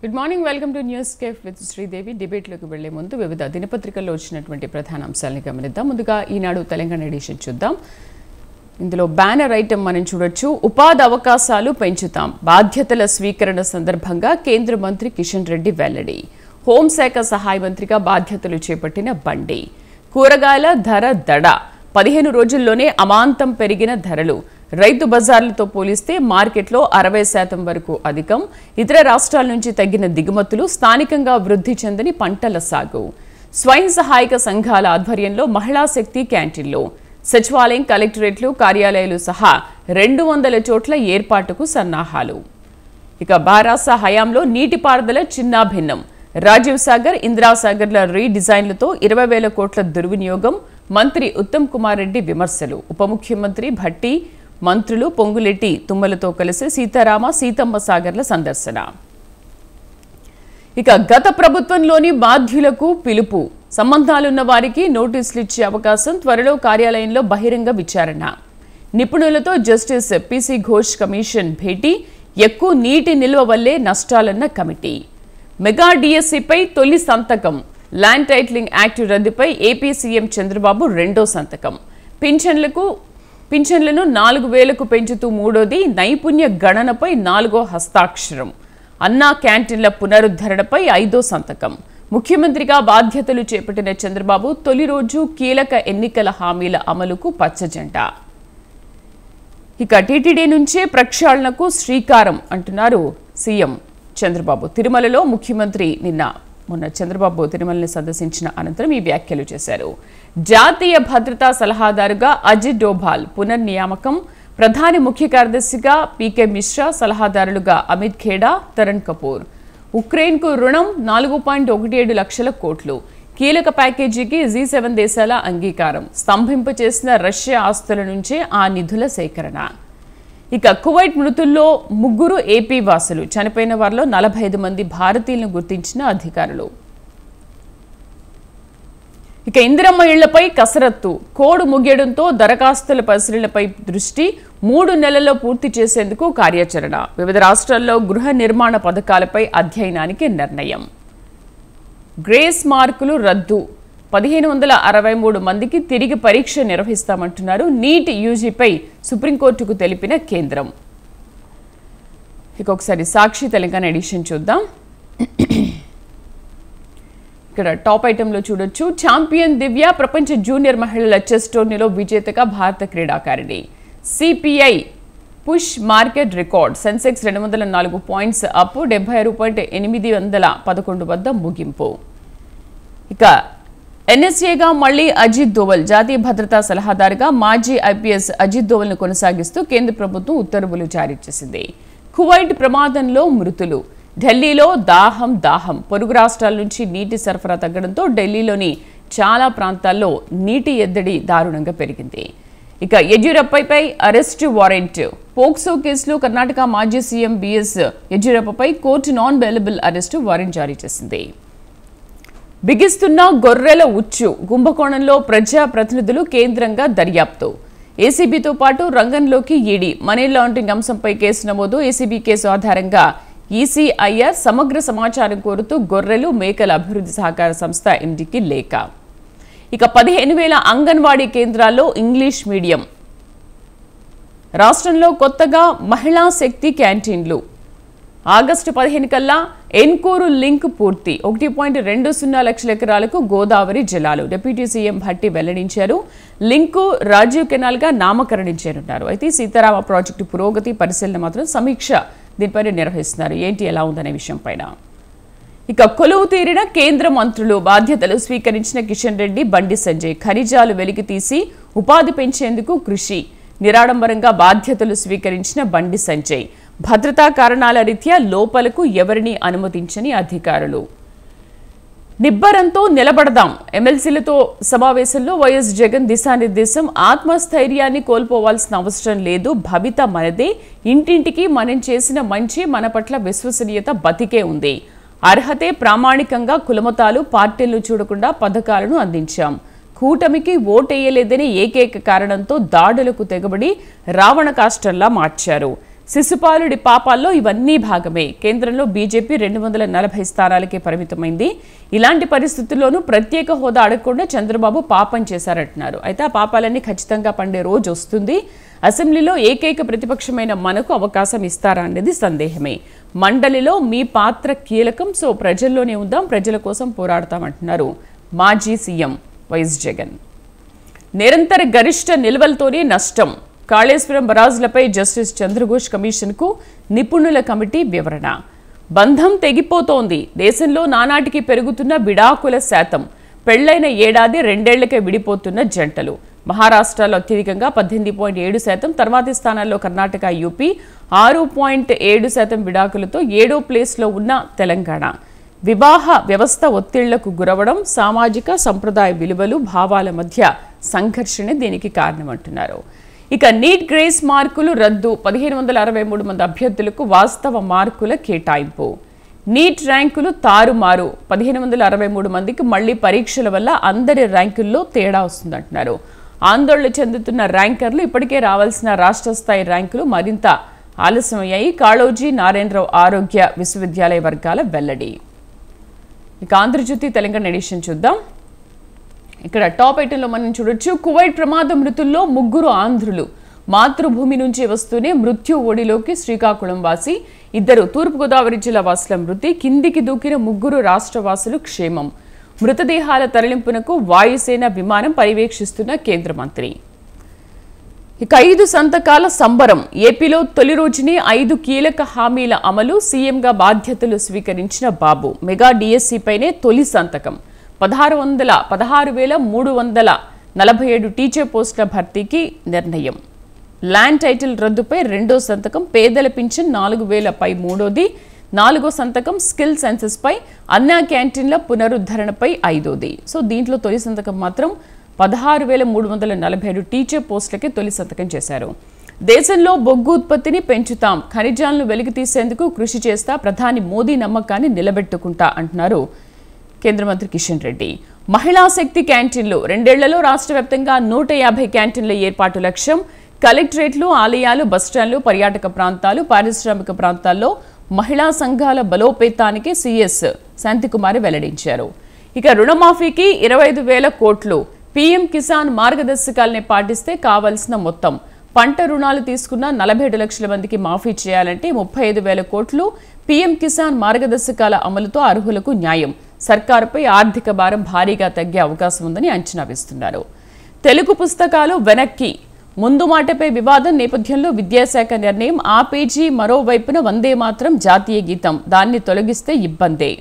Good morning, welcome to news cafe with Sridevi. డిబేట్లోకి వెళ్లే ముందు వివిధ దినపత్రికల్లో వచ్చినటువంటి ప్రధాన అంశాలని గమనిద్దాం. ముందుగా ఈనాడు తెలంగాణ ఎడిషన్ చూద్దాం. ఇందులో బ్యానర్ ఐటమ్ మనం చూడొచ్చు. ఉపాధి అవకాశాలు పెంచుతాం, బాధ్యతల స్వీకరణ సందర్భంగా కేంద్ర మంత్రి కిషన్ రెడ్డి వెల్లడి. హోంశాఖ సహాయ మంత్రిగా బాధ్యతలు చేపట్టిన బండి. కూరగాయల ధర దడ, 15 రోజుల్లోనే అమాంతం పెరిగిన ధరలు. రైతు బజార్లతో పోలిస్తే మార్కెట్లో 60% వరకు అధికం. ఇతర రాష్ట్రాల నుంచి తగ్గిన దిగుమతులు, స్థానికంగా వృద్ధి చెందని పంటల సాగు. స్వయం సహాయక సంఘాల ఆధ్వర్యంలో మహిళా శక్తి క్యాంటీన్లు. సచివాలయం, కలెక్టరేట్లు, కార్యాలయాలు సహా 200 చోట్ల ఏర్పాటుకు సన్నాహాలు. ఇక బారాస హయాంలో నీటిపారుదల చిన్నాభిన్నం. రాజీవ్ సాగర్, ఇందిరాసాగర్ల రీడిజైన్లతో 20,000 కోట్ల దుర్వినియోగం. మంత్రి ఉత్తమ్ కుమార్ రెడ్డి విమర్శలు. ఉప ముఖ్యమంత్రి భట్టి, మంత్రులు పొంగులెట్టి, తుమ్మలతో కలిసి సీతారామ, సీతమ్మ సాగర్ల సందర్శన. ఇక గత ప్రభుత్వంలోని బాధ్యులకు పిలుపు. సంబంధాలున్న వారికి నోటీసులు ఇచ్చే అవకాశం. త్వరలో కార్యాలయంలో బహిరంగ విచారణ. నిపుణులతో జస్టిస్ పిసి ఘోష్ కమిషన్ భేటీ. ఎక్కువ నీటి నిల్వ వల్లే నష్టాలన్న కమిటీ. మెగా డిఎస్సిపై తొలి సంతకం. ల్యాండ్ టైటిలింగ్ యాక్ట్ రద్దుపై ఏపీ సీఎం చంద్రబాబు రెండో సంతకం. పింఛన్లను 4,000కు పెంచుతూ మూడోది. నైపుణ్య గణనపై 4వ హస్తాక్షరం. అన్నా క్యాంటీన్ల పునరుద్ధరణపై 5వ సంతకం. ముఖ్యమంత్రిగా బాధ్యతలు చేపట్టిన చంద్రబాబు తొలి రోజు కీలక ఎన్నికల హామీల అమలుకు పచ్చజెండా. ఇక టీటీడీ నుంచే ప్రక్షాళనకు శ్రీకారం అంటున్నారు సీఎం చంద్రబాబు. తిరుమలలో ముఖ్యమంత్రి మొన్న చంద్రబాబు తిరుమలని సందర్శించిన అనంతరం ఈ వ్యాఖ్యలు చేశారు. జాతీయ భద్రతా సలహాదారుగా అజిత్ డోభాల్ పునర్నియామకం. ప్రధాని ముఖ్య కార్యదర్శిగా పీకే మిశ్రా, సలహాదారులుగా అమిత్ ఖేడా, తరణ్ కపూర్. ఉక్రెయిన్కు రుణం 4.17 లక్షల కోట్లు. కీలక ప్యాకేజీకి G7 దేశాల అంగీకారం. స్తంభింపచేసిన రష్యా ఆస్తుల నుంచే ఆ నిధుల సేకరణ. ఇక కువైట్ మృతుల్లో 3 ఏపీ వాసులు. చనిపోయిన వారిలో 45 మంది భారతీయులను గుర్తించిన అధికారులు. ఇక ఇందిరమ్మ ఇళ్లపై కసరత్తు. కోడ్ ముగియడంతో దరఖాస్తుల పరిశీలనపై దృష్టి. 3 నెలల్లో పూర్తి చేసేందుకు కార్యాచరణ. వివిధ రాష్ట్రాల్లో గృహ నిర్మాణ పథకాలపై అధ్యయనానికి నిర్ణయం. గ్రేస్ మార్కులు రద్దు. 1,563 మందికి తిరిగి పరీక్ష నిర్వహిస్తామంటున్నారు. నీట్ యూజీపై సుప్రీంకోర్టుకు తెలిపిన కేంద్రం. ఇక ఒకసారి సాక్షి తెలంగాణ ఎడిషన్ చూద్దాం. ఇక్కడ టాప్ ఐటెంలో చూడొచ్చు. ఛాంపియన్ దివ్య ప్రపంచ జూనియర్ మహిళల చెస్ టోర్నీలో విజేతగా భారత క్రీడాకారిణి. CPI push market record. Sensex 204 points up, 76.811 వద్ద ముగింపు. ఇక ఎన్ఎస్ఏగా మళ్లీ అజిత్ దోవల్. జాతీయ భద్రతా సలహాదారుగా మాజీ ఐపీఎస్ అజిత్ దోవల్ను కొనసాగిస్తూ కేంద్ర ప్రభుత్వం ఉత్తర్వులు జారీ చేసింది. కువైట్ ప్రమాదంలో మృతులు. ఢిల్లీలో దాహం. పొరుగు రాష్ట్రాల నుంచి నీటి సరఫరా తగ్గడంతో ఢిల్లీలోని చాలా ప్రాంతాల్లో నీటి ఎద్దడి దారుణంగా పెరిగింది. ఇక యడ్యూరప్పపై అరెస్టు వారెంట్. పోక్సో కేసులో కర్ణాటక మాజీ సీఎం బిఎస్ యడ్యూరప్పపై court non bailable arrest warrant జారీ చేసింది. బిగిస్తున్న గొర్రెల ఉచ్చు. కుంభకోణంలో ప్రజా ప్రతినిధులు కేంద్రంగా దర్యాప్తు. ఏసీబీతో పాటు రంగంలోకి ఈడీ. మనీ లాండరింగ్ అంశంపై కేసు నమోదు. ఏసీబీ కేసు ఆధారంగా ఈసీఐఆర్ సమగ్ర సమాచారం కోరుతూ గొర్రెలు, మేకల అభివృద్ధి సహకార సంస్థ ఎండీకి లేఖ. ఇక 15,000 అంగన్వాడీ కేంద్రాల్లో ఇంగ్లీష్ మీడియం. రాష్ట్రంలో కొత్తగా మహిళా శక్తి క్యాంటీన్లు. ఆగస్టు 15 కల్లా ఎన్కూరు లింక్ పూర్తి. 1.20 లక్షల ఎకరాలకు గోదావరి జలాలు. డిప్యూటీ సీఎం భట్టి వెల్లడించారు. లింకు రాజీవ్ కెనాల్ గా నామకరణించారన్నారు. అయితే సీతారామ ప్రాజెక్టు పురోగతి పరిశీలన మాత్రం సమీక్ష దీనిపైన నిర్వహిస్తున్నారు. ఏంటి ఎలా ఉందనే విషయం పైన. ఇక కొలువు తీరిన కేంద్ర మంత్రులు. బాధ్యతలు స్వీకరించిన కిషన్ రెడ్డి, బండి సంజయ్. ఖనిజాలు వెలికి తీసి ఉపాధి పెంచేందుకు కృషి. నిరాడంబరంగా బాధ్యతలు స్వీకరించిన బండి సంజయ్. భద్రతా కారణాల రీత్యా లోపలకు ఎవరిని అనుమతించని అధికారులు. నిబ్బరంతో నిలబడదాం. ఎమ్మెల్సీలతో సమావేశంలో వైఎస్ జగన్ దిశానిర్దేశం. ఆత్మస్థైర్యాన్ని కోల్పోవాల్సిన అవసరం లేదు. భవిత మనదే. ఇంటింటికి మనం చేసిన మంచి, మన పట్ల విశ్వసనీయత బతికే ఉంది. అర్హతే ప్రామాణికంగా కులమతాలు, పార్టీలు చూడకుండా పథకాలను అందించాం. కూటమికి ఓటేయలేదని ఏకైక కారణంతో దాడులకు తెగబడి రావణ కాష్టంలా మార్చారు. శిశుపాలుడి పాపాల్లో ఇవన్నీ భాగమే. కేంద్రంలో బీజేపీ 240 స్థానాలకే పరిమితమైంది. ఇలాంటి పరిస్థితుల్లోనూ ప్రత్యేక హోదా అడగకుండా చంద్రబాబు పాపం చేశారంటున్నారు. అయితే ఆ పాపాలన్నీ ఖచ్చితంగా పండే రోజు వస్తుంది. అసెంబ్లీలో ఏకైక ప్రతిపక్షమైన మనకు అవకాశం ఇస్తారా అనేది సందేహమే. మండలిలో మీ పాత్ర కీలకం, సో ప్రజల్లోనే ఉందాం, ప్రజల కోసం పోరాడతామంటున్నారు మాజీ సీఎం వైఎస్ జగన్. నిరంతర గరిష్ట నిల్వలతోనే నష్టం. కాళేశ్వరం బరాజులపై జస్టిస్ చంద్రఘోష్ కమిషన్కు నిపుణుల కమిటీ వివరణ. బంధం తెగిపోతోంది. దేశంలో నానాటికి పెరుగుతున్న విడాకుల శాతం. పెళ్లైన ఏడాది 2 ఏళ్లకే విడిపోతున్న జంటలు. మహారాష్ట్రలో అత్యధికంగా 18.7%, తర్వాతి స్థానాల్లో కర్ణాటక, యూపీ 6.7% విడాకులతో 7వ ప్లేస్లో ఉన్న తెలంగాణ. వివాహ వ్యవస్థ ఒత్తిళ్లకు గురవడం, సామాజిక సంప్రదాయ విలువలు భావాల మధ్య సంఘర్షణ దీనికి కారణమంటున్నారు. ఇక నీట్ గ్రేస్ మార్కులు రద్దు. 1563 మంది అభ్యర్థులకు వాస్తవ మార్కుల కేటాయింపు. నీట్ ర్యాంకులు తారుమారు. 1563 మందికి మళ్లీ పరీక్షల వల్ల అందరి ర్యాంకుల్లో తేడా వస్తుందంటున్నారు. ఆందోళన చెందుతున్న ర్యాంకర్లు ఇప్పటికే రావాల్సిన రాష్ట్ర స్థాయి ర్యాంకులు మరింత ఆలస్యమయ్యాయి. కాళోజీ నారాయణరావు ఆరోగ్య విశ్వవిద్యాలయ వర్గాల వెల్లడి. ఇక ఆంధ్రజ్యోతి తెలంగాణ ఎడిషన్ చూద్దాం. ఇక్కడ టాప్ 8లో మనం చూడొచ్చు. కువైట్ ప్రమాద మృతుల్లో 3 ఆంధ్రులు. మాతృభూమి నుంచి వస్తూనే మృత్యు ఓడిలోకి శ్రీకాకుళం వాసి, 2 తూర్పుగోదావరి జిల్లా వాసుల మృతి. కిందికి దూకిన 3 రాష్ట్రవాసులు క్షేమం. మృతదేహాల తరలింపునకు వాయుసేన విమానం పర్యవేక్షిస్తున్న కేంద్ర మంత్రి. ఇక 5 సంతకాల సంబరం. ఏపీలో తొలి రోజునే 5 కీలక హామీల అమలు. సీఎంగా బాధ్యతలు స్వీకరించిన బాబు. మెగా డిఎస్సీపైనే తొలి సంతకం. 16,347 టీచర్ పోస్టుల భర్తీకి నిర్ణయం. ల్యాండ్ టైటిల్ రద్దుపై 2వ సంతకం. పేదల పింఛన్ 4,000పై 3వది. 4వ సంతకం. స్కిల్ సెన్సెస్ పై, అన్నా క్యాంటీన్ల పునరుద్ధరణపై 5వది. సో దీంట్లో తొలి సంతకం మాత్రం 16,347 టీచర్ పోస్టులకే తొలి సంతకం చేశారు. దేశంలో బొగ్గు ఉత్పత్తిని పెంచుతాం, ఖనిజాలను వెలికి తీసేందుకు కృషి చేస్తా, ప్రధాని మోదీ నమ్మకాన్ని నిలబెట్టుకుంటా అంటున్నారు కేంద్ర మంత్రి కిషన్ రెడ్డి. మహిళా శక్తి క్యాంటీన్లు. 2 ఏళ్లలో రాష్ట్ర వ్యాప్తంగా 150 క్యాంటీన్ల ఏర్పాటు లక్ష్యం. కలెక్టరేట్లు, ఆలయాలు, బస్టాండ్లు, పర్యాటక ప్రాంతాలు, పారిశ్రామిక ప్రాంతాల్లో మహిళా సంఘాల బలోపేతానికి సీఎస్ శాంతికుమారి వెల్లడించారు. ఇక రుణమాఫీకి 25,000 కోట్లు. పీఎం కిసాన్ మార్గదర్శకాలని పాటిస్తే కావాల్సిన మొత్తం. పంట రుణాలు తీసుకున్న 47 లక్షల మందికి మాఫీ చేయాలంటే 35,000 కోట్లు. పీఎం కిసాన్ మార్గదర్శకాల అమలుతో అర్హులకు న్యాయం. సర్కారుపై ఆర్థిక భారం భారీగా తగ్గే అవకాశం ఉందని అంచనా వేస్తున్నారు. తెలుగు పుస్తకాలు వెనక్కి. ముందు మాటపై వివాదం నేపథ్యంలో విద్యాశాఖ నిర్ణయం. ఆ పేజీ మరోవైపున వందే మాత్రం జాతీయ గీతం. దాన్ని తొలగిస్తే ఇబ్బందే.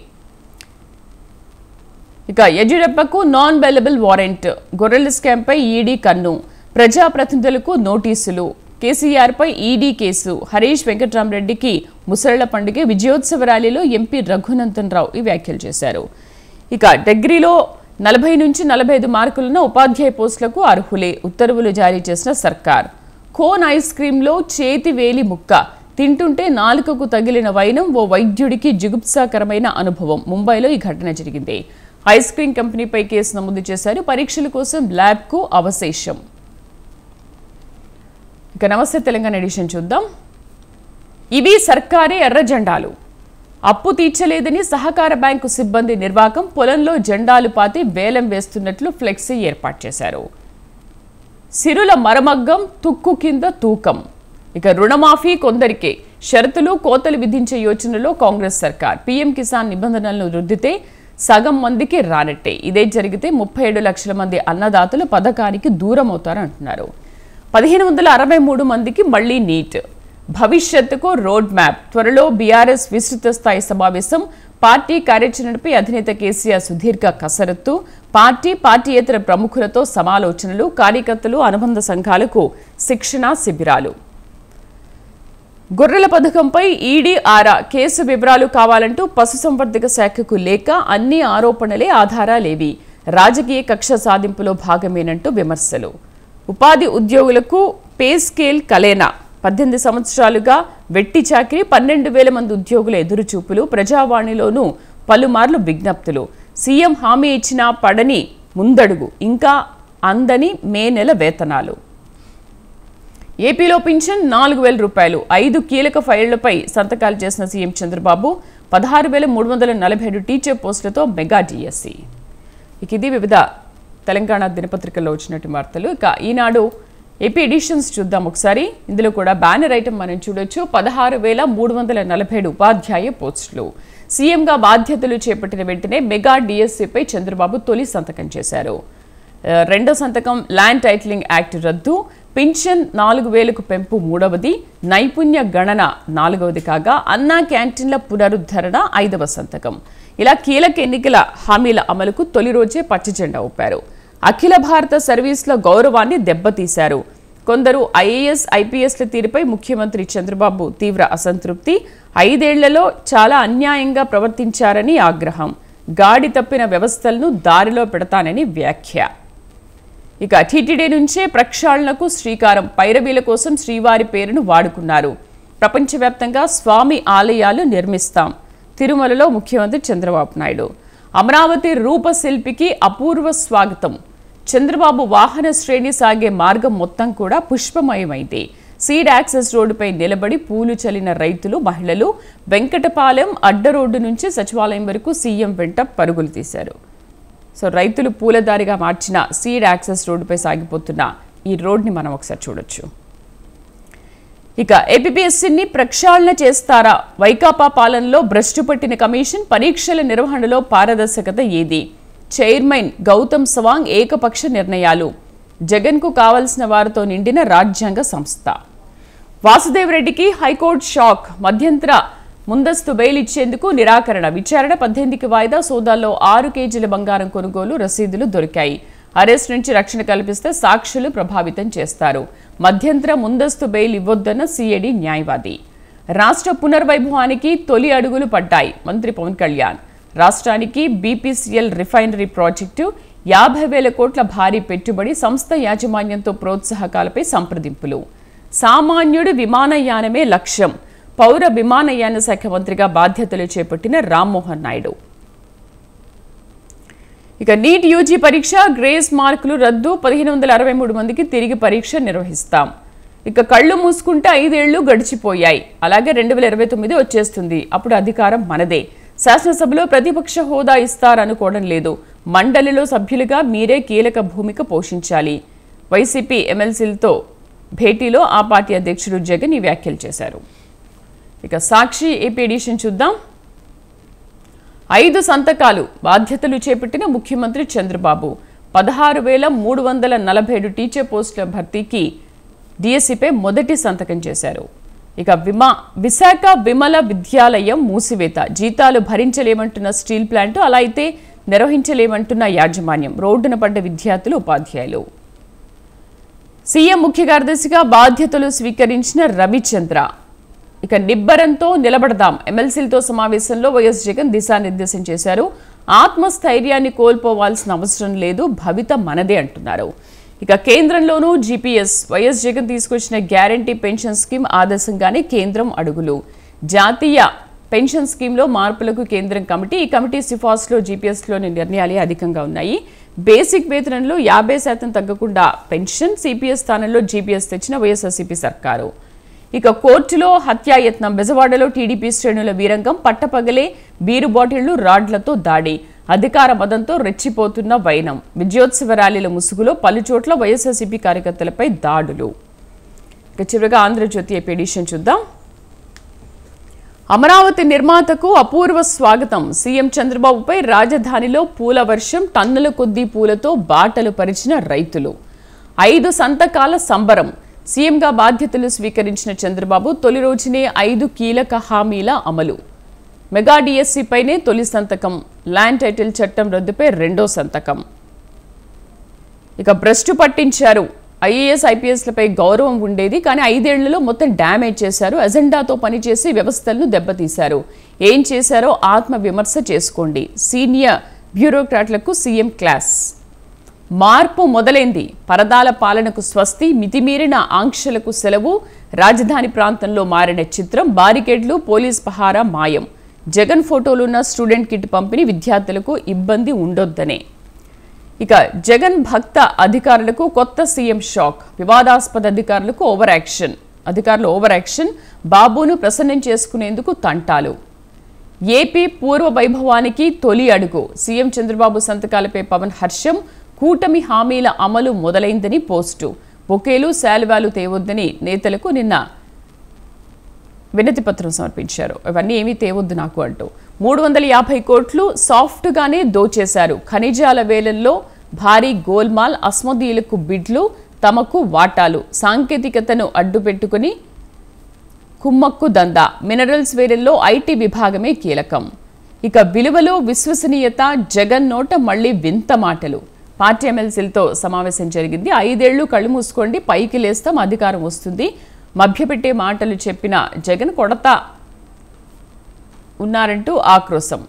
ఇక యడ్యూరప్పకు నాన్ బెయిలబుల్ వారెంట్. గొర్రెల స్కామ్పై ఈడీ కన్ను. ప్రజాప్రతినిధులకు నోటీసులు. కేసీఆర్పై ఈడీ కేసు. హరీష్ వెంకట్రామరెడ్డికి ముసళ్ల పండుగ. విజయోత్సవ ర్యాలీలో ఎంపీ రఘునందన్ రావు ఈ వ్యాఖ్యలు చేశారు. ఇక డిగ్రీలో 40 నుంచి 45 మార్కులున్న ఉపాధ్యాయ పోస్టులకు అర్హులే. ఉత్తర్వులు జారీ చేసిన సర్కార్. కోన్ ఐస్ క్రీంలో చేతి వేలి ముక్క. తింటుంటే నాలుకకు తగిలిన వైనం. ఓ వైద్యుడికి జిగుప్సాకరమైన అనుభవం. ముంబైలో ఈ ఘటన జరిగింది. ఐస్ క్రీం కంపెనీపై కేసు నమోదు చేశారు. పరీక్షల కోసం ల్యాబ్కు అవశేషం. ఇక నమస్తే తెలంగాణ ఎడిషన్ చూద్దాం. ఇవి సర్కారీ ఎర్ర జెండాలు. అప్పు తీర్చలేదని సహకార బ్యాంకు సిబ్బంది నిర్వాకం. పొలంలో జెండాలు పాతి వేలం వేస్తున్నట్లు ఫ్లెక్సీ ఏర్పాటు చేశారు. సిరుల మరమగ్గం, తుక్కు కింద తూకం. ఇక రుణమాఫీ కొందరికే. షరతులు, కోతలు విధించే యోచనలో కాంగ్రెస్ సర్కార్. పీఎం కిసాన్ నిబంధనలను రుద్దితే సగం మందికి రానట్టే. ఇదే జరిగితే 37 లక్షల మంది అన్నదాతలు పథకానికి దూరం అవుతారంటున్నారు. 1563 మందికి మళ్లీ నీట్. భవిష్యత్తుకు రోడ్ మ్యాప్. త్వరలో బీఆర్ఎస్ విస్తృత స్థాయి సమావేశం. పార్టీ కార్యాచరణపై అధినేత కేసీఆర్ సుదీర్ఘ కసరత్తు. పార్టీయేతర ప్రముఖులతో సమాలోచనలు. కార్యకర్తలు, అనుబంధ సంఘాలకు శిక్షణ శిబిరాలు. గొర్రెల పథకంపై ఈడీ ఆరా. కేసు వివరాలు కావాలంటూ పశుసంవర్ధక శాఖకు లేక. అన్ని ఆరోపణలే, ఆధారాలేవి. రాజకీయ కక్ష సాధింపులో భాగమేనంటూ విమర్శలు. ఉపాధి ఉద్యోగులకు పే స్కేల్ కలేనా. 18 సంవత్సరాలుగా వెట్టి చాకిరి. 12,000 మంది ఉద్యోగుల ఎదురుచూపులు. ప్రజావాణిలోనూ పలుమార్లు విజ్ఞప్తులు. సీఎం హామీ ఇచ్చినా పడని ముందడుగు. ఇంకా అందని మే నెల వేతనాలు. ఏపీలో పింఛన్ 4,000 రూపాయలు 5 కీలక ఫైళ్లపై సంతకాలు చేసిన సీఎం చంద్రబాబు 16,347 టీచర్ పోస్టులతో మెగా డిఎస్సి. ఇది వివిధ తెలంగాణ దినపత్రికల్లో వచ్చినట్టు వార్తలు. ఇక ఈనాడు ఏపీ ఎడిషన్స్ చూద్దాం ఒకసారి. ఇందులో కూడా బ్యానర్ ఐటమ్ మనం చూడొచ్చు. 16,347 ఉపాధ్యాయ పోస్టులు. సీఎంగా బాధ్యతలు చేపట్టిన వెంటనే మెగా డిఎస్సిపై చంద్రబాబు తొలి సంతకం చేశారు. రెండో సంతకం ల్యాండ్ టైటిలింగ్ యాక్ట్ రద్దు, పింఛన్ 4,000కు పెంపు మూడవది, నైపుణ్య గణన నాలుగవది కాగా అన్నా క్యాంటీన్ల పునరుద్ధరణ 5వ సంతకం. ఇలా కీలక ఎన్నికల హామీల అమలుకు తొలి రోజే పచ్చజెండా ఊపారు. అఖిల భారత సర్వీసుల గౌరవాన్ని దెబ్బతీశారు. కొందరు ఐఏఎస్ ఐపీఎస్ల తీరుపై ముఖ్యమంత్రి చంద్రబాబు తీవ్ర అసంతృప్తి. 5 ఏళ్లలో చాలా అన్యాయంగా ప్రవర్తించారని ఆగ్రహం. గాడి తప్పిన వ్యవస్థలను దారిలో పెడతానని వ్యాఖ్య. ఇక టీటీడీ నుంచే ప్రక్షాళనకు శ్రీకారం. పైరవీల కోసం శ్రీవారి పేరును వాడుకున్నారు. ప్రపంచవ్యాప్తంగా స్వామి ఆలయాలు నిర్మిస్తాం. తిరుమలలో ముఖ్యమంత్రి చంద్రబాబు నాయుడు. అమరావతి రూపశిల్పికి అపూర్వ స్వాగతం. చంద్రబాబు వాహన శ్రేణి సాగే మార్గం మొత్తం కూడా పుష్పమయమైంది. సీడ్ యాక్సెస్ రోడ్డుపై నిలబడి పూలు చల్లిన రైతులు, మహిళలు వెంకటపాలెం అడ్డ రోడ్డు నుంచి సచివాలయం వరకు సీఎం వెంట పరుగులు తీశారు. సో రైతులు పూలదారిగా మార్చిన సీడ్ యాక్సెస్ రోడ్డుపై సాగిపోతున్న ఈ రోడ్ని మనం ఒకసారి చూడొచ్చు. ఇక ఏపీపీఎస్సీని ప్రక్షాళన చేస్తారా? వైకాపా పాలనలో భ్రష్టు పట్టిన కమిషన్, పరీక్షల నిర్వహణలో పారదర్శకత ఏది? చైర్మన్ గౌతమ్ సవాంగ్ ఏకపక్ష నిర్ణయాలు. జగన్కు కావలసిన వారితో నిండిన రాజ్యాంగ సంస్థ. వాసుదేవరెడ్డికి హైకోర్టు షాక్. మధ్యంతర ముందస్తు బెయిల్ ఇచ్చేందుకు నిరాకరణ. విచారణ 18కి వాయిదా. సోదాల్లో 6 కేజీల బంగారం కొనుగోలు రసీదులు దొరికాయి. అరెస్ట్ నుంచి రక్షణ కల్పిస్తే సాక్షులు ప్రభావితం చేస్తారు. మధ్యంతర ముందస్తు బెయిల్ ఇవ్వొద్దన్న సిఐడి న్యాయవాది. రాష్ట్ర పునర్వైభవానికి తొలి అడుగులు పడ్డాయి. మంత్రి పవన్ కళ్యాణ్. రాష్ట్రానికి బీపీసీఎల్ రిఫైనరీ ప్రాజెక్టు 50,000 కోట్ల భారీ పెట్టుబడి. సంస్థ యాజమాన్యంతో ప్రోత్సాహకాలపై సంప్రదింపులు. సామాన్యుడు విమానయానమే లక్ష్యం. పౌర విమానయాన శాఖ మంత్రిగా బాధ్యతలు చేపట్టిన రామ్మోహన్ నాయుడు. ఇక నీట్ యూజీ పరీక్ష గ్రేస్ మార్కులు రద్దు. 1,563 మందికి తిరిగి పరీక్ష నిర్వహిస్తాం. ఇక కళ్ళు మూసుకుంటే 5 ఏళ్లు గడిచిపోయాయి. అలాగే 2029 వచ్చేస్తుంది. అప్పుడు అధికారం మనదే. శాసనసభలో ప్రతిపక్ష హోదా ఇస్తారనుకోవడం లేదు. మండలిలో సభ్యులుగా మీరే కీలక భూమిక పోషించాలి. వైసీపీ ఎమ్మెల్సీలతో భేటీలో ఆ పార్టీ అధ్యక్షుడు జగన్ ఈ వ్యాఖ్యలు చేశారు. ఇక సాక్షి ఏపీ ఎడిషన్ చూద్దాం. 5 సంతకాలు. బాధ్యతలు చేపట్టిన ముఖ్యమంత్రి చంద్రబాబు. 16,347 టీచర్ పోస్టుల భర్తీకి డిఎస్సిపై మొదటి సంతకం చేశారు. ఇక విశాఖ విమల విద్యాలయం మూసివేత. జీతాలు భరించలేమంటున్న స్టీల్ ప్లాంట్, అలా అయితే నిర్వహించలేమంటున్న యాజమాన్యం. రోడ్డున పడ్డ విద్యార్థులు, ఉపాధ్యాయులు. సీఎం ముఖ్య కార్యదర్శిగా బాధ్యతలు స్వీకరించిన రవిచంద్ర. ఇక నిబ్బరంతో నిలబడదాం. ఎమ్మెల్సీలతో సమావేశంలో వైఎస్ జగన్ దిశానిర్దేశం చేశారు. ఆత్మస్థైర్యాన్ని కోల్పోవాల్సిన అవసరం లేదు, భవిత మనదే అంటున్నారు. ఇక కేంద్రంలోనూ జీపీఎస్. వైఎస్ జగన్ తీసుకొచ్చిన గ్యారంటీ పెన్షన్ స్కీమ్ ఆదర్శంగానే కేంద్రం అడుగులు. జాతీయ పెన్షన్ స్కీమ్లో మార్పులకు కేంద్రం కమిటీ. ఈ కమిటీ సిఫార్సులో జీపీఎస్లోని నిర్ణయాలే అధికంగా ఉన్నాయి. బేసిక్ వేతనంలో 50% తగ్గకుండా పెన్షన్. సిపిఎస్ స్థానంలో జీపీఎస్ తెచ్చిన వైఎస్ఆర్సీపీ సర్కారు. ఇక కోర్టులో హత్యాయత్నం. బెజవాడలో టీడీపీ శ్రేణుల వీరంగం. పట్టపగలే బీరు బాటిళ్లు, రాడ్లతో దాడి. అధికార మదంతో రెచ్చిపోతున్న వైనం. విజయోత్సవ ర్యాలీల ముసుగులో పలుచోట్ల వైఎస్ఆర్సీపీ కార్యకర్తలపై దాడులు. ఇక చివరిగా ఆంధ్రజ్యోతి ఏపీ ఎడిషన్ చూద్దాం. అమరావతి నిర్మాతకు అపూర్వ స్వాగతం. సీఎం చంద్రబాబుపై రాజధానిలో పూల వర్షం. టన్నుల కొద్దీ పూలతో బాటలు పరిచిన రైతులు. 5 సంతకాల సంబరం. సీఎంగా బాధ్యతలు స్వీకరించిన చంద్రబాబు తొలి రోజునే 5 కీలక హామీల అమలు. మెగా డిఎస్సిపైనే తొలి సంతకం. ల్యాండ్ టైటిల్ చట్టం రద్దుపై రెండో సంతకం. ఇక భ్రష్టు పట్టించారు. ఐఏఎస్ ఐపీఎస్లపై గౌరవం ఉండేది, కానీ 5 ఏళ్లలో మొత్తం డ్యామేజ్ చేశారు. ఎజెండాతో పనిచేసి వ్యవస్థలను దెబ్బతీశారు. ఏం చేశారో ఆత్మ విమర్శ చేసుకోండి. సీనియర్ బ్యూరోక్రాట్లకు సీఎం క్లాస్. మార్పు మొదలైంది. పరదాల పాలనకు స్వస్తి. మితిమీరిన ఆంక్షలకు సెలవు. రాజధాని ప్రాంతంలో మారిన చిత్రం. బారికేడ్లు, పోలీస్ పహారా మాయం. జగన్ ఫోటోలున్న స్టూడెంట్ కిట్ పంపిణీ. విద్యార్థులకు ఇబ్బంది ఉండొద్దనే. ఇక జగన్ భక్త అధికారులకు కొత్త సీఎం షాక్. వివాదాస్పద అధికారులకు అధికారులు ఓవర్ యాక్షన్. బాబును ప్రసన్నం చేసుకునేందుకు తంటాలు. ఏపీ పూర్వ వైభవానికి తొలి అడుగు. సీఎం చంద్రబాబు సంతకాలపై పవన్ హర్షం. కూటమి హామీల అమలు మొదలైందని పోస్టు. బొకేలు శాలువాలు తేవద్దని నేతలకు నిన్న వినతి పత్రం సమర్పించారు. ఇవన్నీ ఏమీ తేవద్దు నాకు అంటూ 350 కోట్లు సాఫ్ట్గానే దోచేశారు. ఖనిజాల వేలల్లో భారీ గోల్మాల్. అస్మదీయులకు బిడ్లు, తమకు వాటాలు. సాంకేతికతను అడ్డుపెట్టుకుని కుమ్మక్కు దందా. మినరల్స్ వేలల్లో ఐటీ విభాగమే కీలకం. ఇక విలువలో విశ్వసనీయత. జగన్ నోట మళ్లీ వింత మాటలు. పార్టీ ఎమ్మెల్సీలతో సమావేశం జరిగింది. 5 ఏళ్లు కళ్ళు మూసుకోండి, పైకి లేస్తాం, అధికారం వస్తుంది. మభ్యపెట్టే మాటలు చెప్పిన జగన్ కొడతా ఉన్నారంటూ ఆక్రోశం.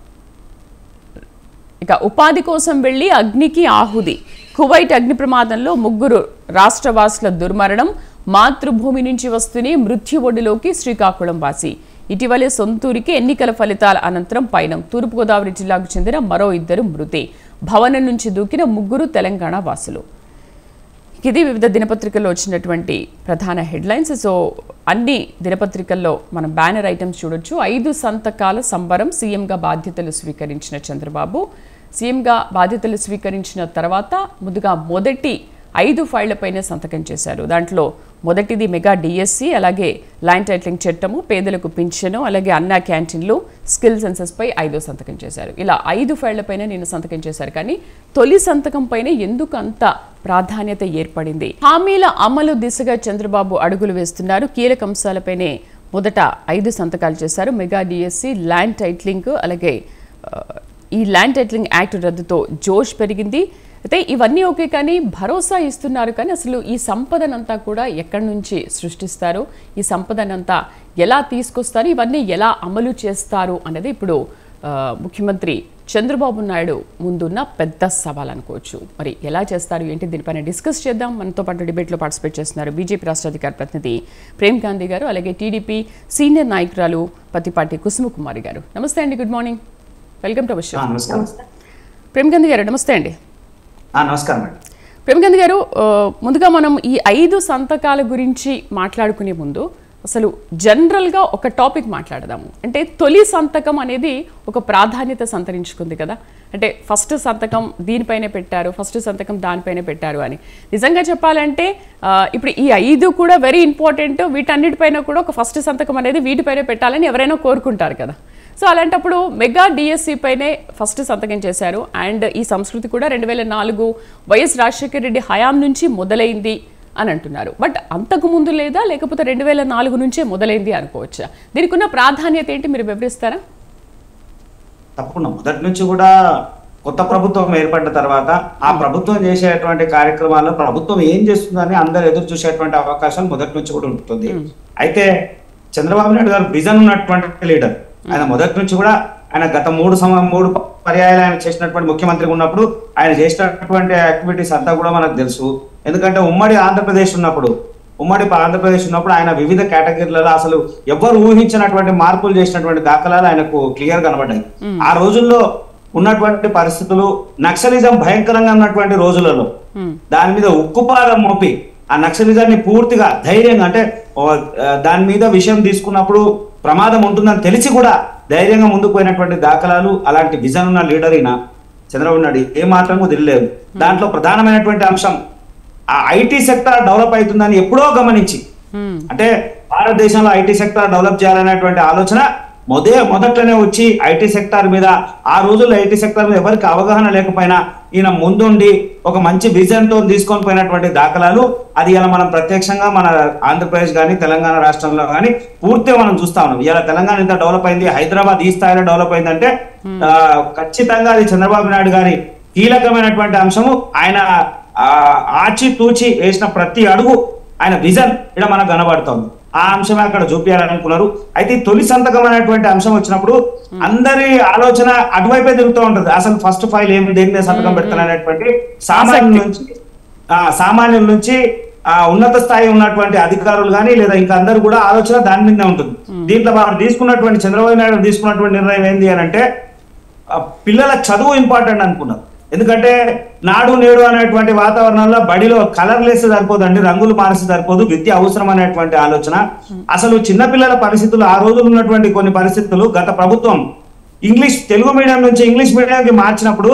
ఇక ఉపాధి కోసం వెళ్లి అగ్నికి ఆహుతి. కువైట్ అగ్ని ప్రమాదంలో 3 రాష్ట్రవాసుల దుర్మరణం. మాతృభూమి నుంచి వస్తూనే మృత్యు ఒడిలోకి శ్రీకాకుళం వాసి. ఇటీవలే సొంతూరికి ఎన్నికల ఫలితాల అనంతరం పయనం. తూర్పుగోదావరి జిల్లాకు చెందిన మరో 2 మృతి. భవనం నుంచి దూకిన 3 తెలంగాణ వాసులు. ఇది వివిధ దినపత్రికల్లో వచ్చినటువంటి ప్రధాన హెడ్లైన్స్. సో అన్ని దినపత్రికల్లో మనం బ్యానర్ ఐటమ్స్ చూడొచ్చు. 5 సంతకాల సంబరం. సీఎంగా బాధ్యతలు స్వీకరించిన చంద్రబాబు. సీఎంగా బాధ్యతలు స్వీకరించిన తర్వాత ముందుగా మొదటి 5 ఫైళ్లపైనే సంతకం చేశారు. దాంట్లో మొదటిది మెగా డిఎస్సి, అలాగే ల్యాండ్ టైటిలింగ్ చట్టము, పేదలకు పింఛను, అలాగే అన్నా క్యాంటీన్లు, స్కిల్ సెన్సెస్పై 5వ సంతకం చేశారు. ఇలా 5 ఫైళ్లపైన నేను సంతకం చేశారు. కానీ తొలి సంతకం పైన ఎందుకు అంత ప్రాధాన్యత ఏర్పడింది? హామీల అమలు దిశగా చంద్రబాబు అడుగులు వేస్తున్నారు. కీలక అంశాలపైనే మొదట 5 సంతకాలు చేశారు. మెగా డిఎస్సి, ల్యాండ్ టైటిలింగ్, అలాగే ఈ ల్యాండ్ టైటిలింగ్ యాక్ట్ రద్దుతో జోష్ పెరిగింది. అయితే ఇవన్నీ ఓకే, కానీ భరోసా ఇస్తున్నారు. కానీ అసలు ఈ సంపదనంతా కూడా ఎక్కడి నుంచి సృష్టిస్తారు, ఈ సంపదనంతా ఎలా తీసుకొస్తారు, ఇవన్నీ ఎలా అమలు చేస్తారు అనేది ఇప్పుడు ముఖ్యమంత్రి చంద్రబాబు నాయుడు ముందున్న పెద్ద సవాల్ అనుకోవచ్చు. మరి ఎలా చేస్తారు ఏంటి, దీనిపైన డిస్కస్ చేద్దాం. మనతో పాటు డిబేట్లో పార్టిసిపేట్ చేస్తున్నారు బీజేపీ రాష్ట్ర అధికార ప్రతినిధి ప్రేమ్ గాంధీ గారు, అలాగే టీడీపీ సీనియర్ నాయకురాలు పత్తిపాటి కుసుమకుమారి గారు. నమస్తే అండి, good morning, welcome to our show. Prem Gandhi garu నమస్తే అండి. నమస్కారం అండి. ప్రేమ్ గాంధీ గారు, ముందుగా మనం ఈ 5 సంతకాల గురించి మాట్లాడుకునే ముందు అసలు జనరల్గా ఒక టాపిక్ మాట్లాడదాము. అంటే తొలి సంతకం అనేది ఒక ప్రాధాన్యత సంతరించుకుంది కదా. అంటే ఫస్ట్ సంతకం దీనిపైనే పెట్టారు, ఫస్ట్ సంతకం దానిపైనే పెట్టారు అని. నిజంగా చెప్పాలంటే ఇప్పుడు ఈ 5 కూడా వెరీ ఇంపార్టెంట్. వీటన్నిటిపైన కూడా ఒక ఫస్ట్ సంతకం అనేది వీటిపైనే పెట్టాలని ఎవరైనా కోరుకుంటారు కదా. సో అలాంటప్పుడు మెగా డిఎస్సి పైనే ఫస్ట్ సంతకం చేశారు. అండ్ ఈ సంస్కృతి కూడా 2004 వైఎస్ రాజశేఖర రెడ్డి హయాం నుంచి మొదలైంది అని అంటున్నారు. బట్ అంతకు ముందు లేదా, లేకపోతే 2004 నుంచే మొదలైంది అనుకోవచ్చా? దీనికి ఉన్న ప్రాధాన్యత ఏంటి, మీరు వివరిస్తారా? తప్పకుండా. మొదటి నుంచి కూడా కొత్త ప్రభుత్వం ఏర్పడిన తర్వాత ఆ ప్రభుత్వం చేసేటువంటి కార్యక్రమాల్లో ప్రభుత్వం ఏం చేస్తుందని అందరు ఎదురు చూసేటువంటి అవకాశం మొదటి నుంచి కూడా ఉంటుంది. అయితే చంద్రబాబు నాయుడు గారు విజన్ ఉన్నటువంటి లీడర్. ఆయన మొదటి నుంచి కూడా ఆయన గత 3 పర్యాయాలు ఆయన చేసినటువంటి ముఖ్యమంత్రిగా ఉన్నప్పుడు ఆయన చేసినటువంటి యాక్టివిటీస్ అంతా కూడా మనకు తెలుసు. ఎందుకంటే ఉమ్మడి ఆంధ్రప్రదేశ్ ఉన్నప్పుడు ఆయన వివిధ కేటగిరీలలో అసలు ఎవ్వరు ఊహించినటువంటి మార్పులు చేసినటువంటి దాఖలాలు ఆయనకు క్లియర్ కనబడ్డాయి. ఆ రోజుల్లో ఉన్నటువంటి పరిస్థితులు, నక్సలిజం భయంకరంగా ఉన్నటువంటి రోజులలో దాని మీద ఉక్కుపాదం మోపి ఆ నక్సలిజాన్ని పూర్తిగా ధైర్యంగా, అంటే దాని మీద విషయం తీసుకున్నప్పుడు ప్రమాదం ఉంటుందని తెలిసి కూడా ధైర్యంగా ముందుకు పోయినటువంటి దాఖలాలు, అలాంటి విజన్ ఉన్న లీడర్ అయినా చంద్రబాబు నాయుడు ఏ మాత్రమూ తెలియలేదు. దాంట్లో ప్రధానమైనటువంటి అంశం ఆ ఐటీ సెక్టర్ డెవలప్ అవుతుందని ఎప్పుడో గమనించి, అంటే భారతదేశంలో ఐటీ సెక్టర్ డెవలప్ చేయాలనేటువంటి ఆలోచన మొదట్లోనే వచ్చి ఐటీ సెక్టార్ మీద, ఆ రోజుల్లో ఐటీ సెక్టార్ మీద ఎవరికి అవగాహన లేకపోయినా ఈయన ముందుండి ఒక మంచి విజన్ తో తీసుకొని పోయినటువంటి దాఖలాలు, అది ఇలా మనం ప్రత్యక్షంగా మన ఆంధ్రప్రదేశ్ కానీ తెలంగాణ రాష్ట్రంలో కానీ పూర్తిగా మనం చూస్తా ఉన్నాం. ఇలా తెలంగాణ ఇంత డెవలప్ అయింది, హైదరాబాద్ ఈ స్థాయిలో డెవలప్ అయిందంటే ఖచ్చితంగా అది చంద్రబాబు నాయుడు గారి కీలకమైనటువంటి అంశము. ఆయన ఆచి తూచి వేసిన ప్రతి అడుగు ఆయన విజన్ ఇక్కడ మనకు కనబడుతోంది. ఆ అంశమే అక్కడ చూపించాలనుకున్నారు. అయితే తొలి సంతకం అనేటువంటి అంశం వచ్చినప్పుడు అందరి ఆలోచన అటువైపే తిరుగుతూ ఉంటది. అసలు ఫస్ట్ ఫైల్ ఏమి, దేని మీద సంతకం పెడతాననేటువంటి సామాన్యుల నుంచి ఉన్నత స్థాయి ఉన్నటువంటి అధికారులు కానీ లేదా ఇంకా అందరూ కూడా ఆలోచన దాని మీదే ఉంటుంది. దీంట్లో వారు తీసుకున్నటువంటి చంద్రబాబు నాయుడు తీసుకున్నటువంటి నిర్ణయం ఏంది అని అంటే పిల్లల చదువు ఇంపార్టెంట్ అనుకున్నారు. ఎందుకంటే నాడు నేడు అనేటువంటి వాతావరణంలో బడిలో కలర్లెస్ సరిపోదండి, రంగులు మారిస్తే సరిపోదు, విద్య అవసరం అనేటువంటి ఆలోచన. అసలు చిన్నపిల్లల పరిస్థితులు, ఆ రోజులు ఉన్నటువంటి కొన్ని పరిస్థితులు గత ప్రభుత్వం తెలుగు మీడియం నుంచి ఇంగ్లీష్ మీడియంకి మార్చినప్పుడు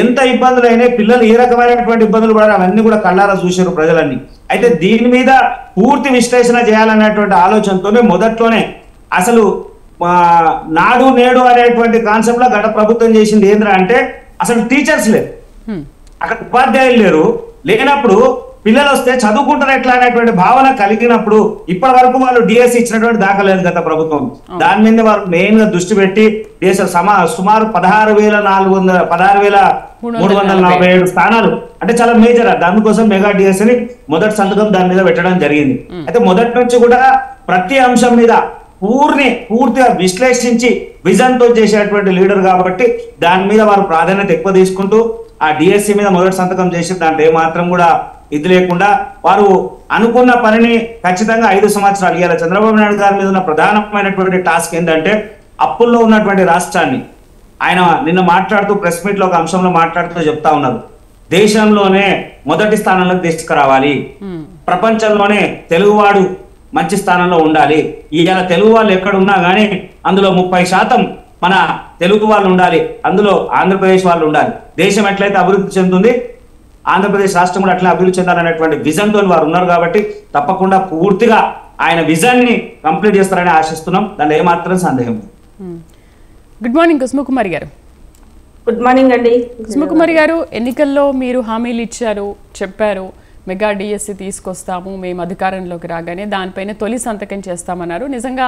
ఎంత ఇబ్బందులు అయినాయి, పిల్లలు ఏ రకమైనటువంటి ఇబ్బందులు పడారు అవన్నీ కూడా కళ్ళారా చూశారు ప్రజలన్నీ. అయితే దీని మీద పూర్తి విశ్లేషణ చేయాలనేటువంటి ఆలోచనతోనే మొదట్లోనే అసలు నాడు నేడు అనేటువంటి కాన్సెప్ట్ లో గత ప్రభుత్వం చేసింది ఏంద్రా అంటే అసలు టీచర్స్ లేరు, అక్కడ ఉపాధ్యాయులు లేనప్పుడు పిల్లలు వస్తే చదువుకుంటారు ఎట్లా అనేటువంటి భావన కలిగినప్పుడు ఇప్పటి వరకు వాళ్ళు డిఎస్సి ఇచ్చినటువంటి దాఖలేదు గత ప్రభుత్వం. దాని మీద వారు మెయిన్ గా దృష్టి పెట్టి సుమారు 16,347 స్థానాలు అంటే చాలా మేజర్. దానికోసం మెగా డిఎస్సిని మొదటి సంతకం దాని మీద పెట్టడం జరిగింది. అయితే మొదటి నుంచి కూడా ప్రతి అంశం మీద పూర్తిగా విశ్లేషించి విజన్ తో చేసేటువంటి లీడర్ కాబట్టి దాని మీద వారు ప్రాధాన్యత ఎక్కువ తీసుకుంటూ ఆ డిఎస్సి మీద మొదటి సంతకం చేసి దాంట్లో ఏమాత్రం కూడా ఇది లేకుండా వారు అనుకున్న పనిని ఖచ్చితంగా 5 సంవత్సరాలు ఇవాళ చంద్రబాబు నాయుడు గారి మీద ఉన్న ప్రధానమైనటువంటి టాస్క్ ఏంటంటే అప్పుల్లో ఉన్నటువంటి రాష్ట్రాన్ని ఆయన నిన్న మాట్లాడుతూ ప్రెస్ మీట్ లో ఒక అంశంలో మాట్లాడుతూ చెప్తా ఉన్నారు, దేశంలోనే మొదటి స్థానంలోకి తీసుకురావాలి, ప్రపంచంలోనే తెలుగువాడు మంచి స్థానంలో ఉండాలి, ఇవాళ తెలుగు వాళ్ళు ఎక్కడున్నా కానీ అందులో 30% మన తెలుగు వాళ్ళు ఉండాలి, అందులో ఆంధ్రప్రదేశ్ వాళ్ళు ఉండాలి, దేశం ఎట్లయితే అభివృద్ధి చెందుతుంది ఆంధ్రప్రదేశ్ రాష్ట్రం కూడా అట్లా అభివృద్ధి చెందాలనేటువంటి విజన్ తో వారు ఉన్నారు కాబట్టి తప్పకుండా పూర్తిగా ఆయన విజన్ ని కంప్లీట్ చేస్తారని ఆశిస్తున్నాం, దాంట్లో ఏమాత్రం సందేహం. గుడ్ మార్నింగ్ కుసుమకుమారి గారు. గుడ్ మార్నింగ్ అండి. కుసుమకుమారి గారు, ఎన్నికల్లో మీరు హామీలు ఇచ్చారు, చెప్పారు మెగా డిఎస్సి తీసుకొస్తాము మేము అధికారంలోకి రాగానే, దానిపైన తొలి సంతకం చేస్తామన్నారు. నిజంగా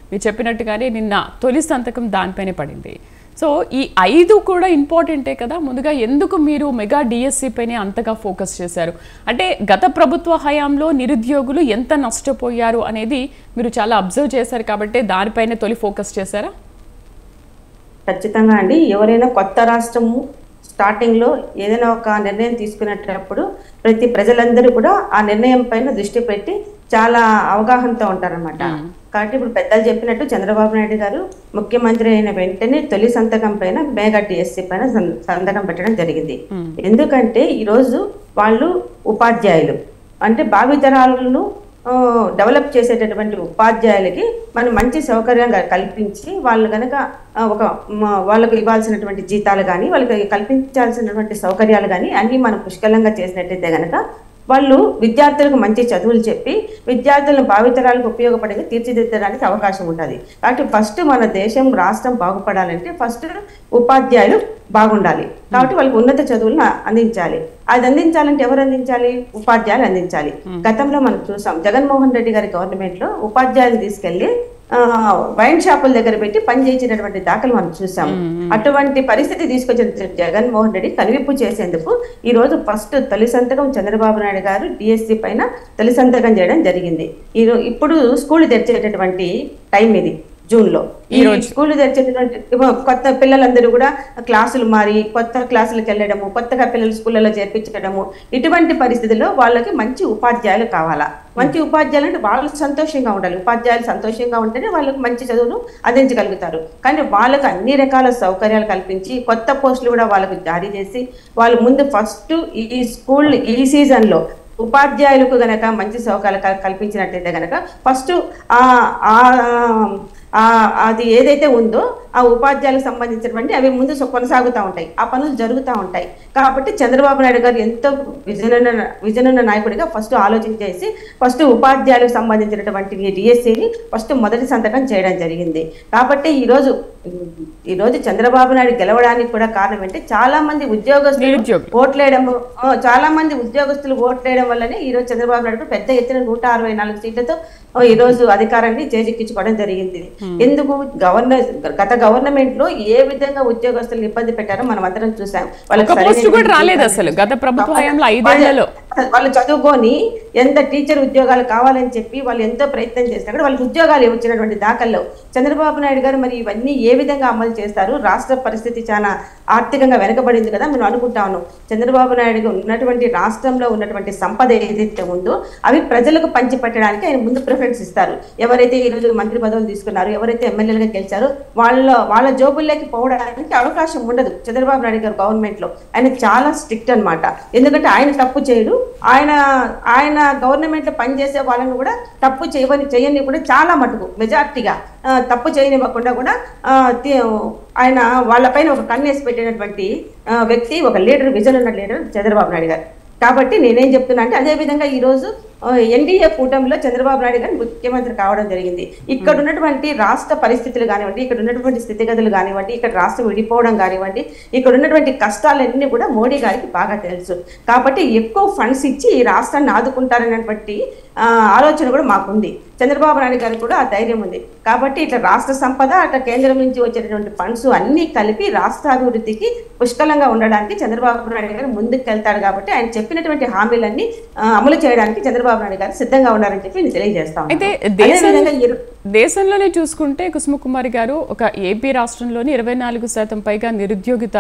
మీరు చెప్పినట్టుగానే నిన్న తొలి సంతకం దానిపైనే పడింది. సో ఈ 5 కూడా ఇంపార్టెంటే కదా. ముందుగా ఎందుకు మీరు మెగా డిఎస్సి పైనే అంతగా ఫోకస్ చేశారు? అంటే గత ప్రభుత్వ హయాంలో నిరుద్యోగులు ఎంత నష్టపోయారు అనేది మీరు చాలా అబ్జర్వ్ చేశారు కాబట్టి దానిపైనే తొలి ఫోకస్ చేశారా? ఖచ్చితంగా అండి. ఎవరైనా కొత్త రాష్ట్రము స్టార్టింగ్లో ఏదైనా ఒక నిర్ణయం తీసుకునేటప్పుడు ప్రజలందరూ కూడా ఆ నిర్ణయం పైన దృష్టి పెట్టి చాలా అవగాహనతో ఉంటారనమాట. కాబట్టి ఇప్పుడు పెద్దలు చెప్పినట్టు చంద్రబాబు నాయుడు గారు ముఖ్యమంత్రి అయిన వెంటనే తొలి సంతకం పైన మెగా డిఎస్సి పైన సంతకం పెట్టడం జరిగింది. ఎందుకంటే ఈరోజు వాళ్ళు ఉపాధ్యాయులు అంటే భావితరాలను డెవలప్ చేసేటటువంటి ఉపాధ్యాయులకి మనం మంచి సౌకర్యంగా కల్పించి వాళ్ళు కనుక వాళ్ళకి ఇవ్వాల్సినటువంటి జీతాలు కానీ వాళ్ళకి కల్పించాల్సినటువంటి సౌకర్యాలు కానీ అన్నీ మనం పుష్కలంగా చేసినట్టయితే కనుక వాళ్ళు విద్యార్థులకు మంచి చదువులు చెప్పి విద్యార్థులను భావితరాలకు ఉపయోగపడేది తీర్చిదిద్దడానికి అవకాశం ఉంటుంది. కాబట్టి ఫస్ట్ మన దేశం రాష్ట్రం బాగుపడాలంటే ఫస్ట్ ఉపాధ్యాయులు బాగుండాలి. కాబట్టి వాళ్ళకి ఉన్నత చదువులను అందించాలి. అది అందించాలంటే ఎవరు అందించాలి? ఉపాధ్యాయులు అందించాలి. గతంలో మనం చూసాం జగన్మోహన్ రెడ్డి గారి గవర్నమెంట్ లో ఉపాధ్యాయులు తీసుకెళ్లి వైన్ షాపుల దగ్గర పెట్టి పని చేయించినటువంటి దాఖలు మనం చూసాము. అటువంటి పరిస్థితి తీసుకొచ్చిన జగన్మోహన్ రెడ్డి కనువిప్పు చేసేందుకు ఈ రోజు ఫస్ట్ తొలి సంతకం చంద్రబాబు నాయుడు గారు డిఎస్సి పైన తొలి సంతకం చేయడం జరిగింది. ఇప్పుడు స్కూల్ తెరిచేటటువంటి టైం ఇది జూన్ లో. ఈ స్కూల్ తెరిచేటటువంటి కొత్త పిల్లలందరూ కూడా క్లాసులు మారి కొత్త క్లాసులకు వెళ్ళడము, కొత్తగా పిల్లలు స్కూళ్ళలో చేర్పించడము, ఇటువంటి పరిస్థితుల్లో వాళ్ళకి మంచి ఉపాధ్యాయులు కావాలా. మంచి ఉపాధ్యాయులు అంటే వాళ్ళు సంతోషంగా ఉండాలి. ఉపాధ్యాయులు సంతోషంగా ఉంటేనే వాళ్ళకి మంచి చదువును అందించగలుగుతారు. కానీ వాళ్ళకి అన్ని రకాల సౌకర్యాలు కల్పించి కొత్త పోస్టులు కూడా వాళ్ళకు జారీ చేసి వాళ్ళు ముందు ఫస్ట్ ఈ స్కూల్ ఈ సీజన్లో ఉపాధ్యాయులకు గనక మంచి సౌకర్యాలు కల్పించినట్టయితే గనక ఫస్ట్ అది ఏదైతే ఉందో ఆ ఉపాధ్యాయులకు సంబంధించినటువంటి అవి ముందు కొనసాగుతూ ఉంటాయి, ఆ పనులు జరుగుతూ ఉంటాయి. కాబట్టి చంద్రబాబు నాయుడు గారు ఎంతో విజనున్న నాయకుడిగా ఫస్ట్ ఆలోచన చేసి ఫస్ట్ ఉపాధ్యాయులకు సంబంధించినటువంటి డిఎస్సిని ఫస్ట్ మొదటి సంతకం చేయడం జరిగింది. కాబట్టి ఈరోజు చంద్రబాబు నాయుడు గెలవడానికి కూడా కారణం ఏంటంటే చాలా మంది ఉద్యోగస్తులు ఓట్లేయడం వల్లనే ఈరోజు చంద్రబాబు నాయుడు పెద్ద ఎత్తున 164 సీట్లతో ఈరోజు అధికారాన్ని చేజిక్కించుకోవడం జరిగింది. ఎందుకు గత గవర్నమెంట్ లో ఏ విధంగా ఉద్యోగస్తులను ఇబ్బంది పెట్టారో మనం అందరం చూసాం. వాళ్ళకి రాలేదు అసలు గత ప్రభుత్వ హయాంలో 5 ఏళ్లలో వాళ్ళు చదువుకొని ఎంత టీచర్ ఉద్యోగాలు కావాలని చెప్పి వాళ్ళు ఎంతో ప్రయత్నం చేసినా కూడా వాళ్ళకి ఉద్యోగాలు వచ్చినటువంటి దాఖల్లో చంద్రబాబు నాయుడు గారు మరి ఇవన్నీ ఏ విధంగా అమలు చేస్తారు? రాష్ట్ర పరిస్థితి చాలా ఆర్థికంగా వెనకబడింది కదా మేము అనుకుంటా ఉన్నాం. చంద్రబాబు నాయుడు ఉన్నటువంటి రాష్ట్రంలో ఉన్నటువంటి సంపద ఏదైతే ఉందో అవి ప్రజలకు పంచిపెట్టడానికి ఆయన ముందు ప్రిఫరెన్స్ ఇస్తారు. ఎవరైతే ఈరోజు మంత్రి పదవులు తీసుకున్నారో, ఎవరైతే ఎమ్మెల్యేలుగా గెలిచారో వాళ్ళ జోబుల్లోకి పోవడానికి అవకాశం ఉండదు. చంద్రబాబు నాయుడు గారు గవర్నమెంట్ లో ఆయన చాలా స్ట్రిక్ట్ అన్నమాట. ఎందుకంటే ఆయన తప్పు చేయడు, ఆయన గవర్నమెంట్ లో పనిచేసే వాళ్ళని కూడా తప్పు చేయని కూడా చాలా మటుకు మెజార్టీగా తప్పు చేయనివ్వకుండా కూడా ఆయన వాళ్ళపైన ఒక కన్నేసి పెట్టినటువంటి వ్యక్తి, ఒక లీడర్, విజన్ ఉన్న లీడర్ చంద్రబాబు నాయుడు గారు. కాబట్టి నేనేం చెప్తున్నా అంటే అదే విధంగా ఈరోజు ఎన్డీఏ కూటమిలో చంద్రబాబు నాయుడు గారు ముఖ్యమంత్రి కావడం జరిగింది. ఇక్కడ ఉన్నటువంటి రాష్ట్ర పరిస్థితులు కానివ్వండి, ఇక్కడ ఉన్నటువంటి స్థితిగతులు కానివ్వండి, ఇక్కడ రాష్ట్రం విడిపోవడం కానివ్వండి, ఇక్కడ ఉన్నటువంటి కష్టాలన్నీ కూడా మోడీ గారికి బాగా తెలుసు. కాబట్టి ఎక్కువ ఫండ్స్ ఇచ్చి ఈ రాష్ట్రాన్ని ఆదుకుంటారనేటువంటి ఆలోచన కూడా మాకుంది. చంద్రబాబు నాయుడు గారికి కూడా ఆ ధైర్యం ఉంది. కాబట్టి ఇట్లా రాష్ట్ర సంపద, అట్లా కేంద్రం నుంచి వచ్చేటటువంటి ఫండ్స్ అన్ని కలిపి రాష్ట్రాభివృద్ధికి పుష్కలంగా ఉండడానికి చంద్రబాబు నాయుడు గారు ముందుకు వెళ్తాడు. కాబట్టి ఆయన చెప్పినటువంటి హామీలన్నీ అమలు చేయడానికి చంద్రబాబు నాయుడు గారు సిద్ధంగా ఉన్నారని చెప్పి నేను తెలియజేస్తాను. అయితే దేశంలోనే చూసుకుంటే కుసుమకుమారి గారు ఒక ఏపీ రాష్ట్రంలోని 24% పైగా నిరుద్యోగిత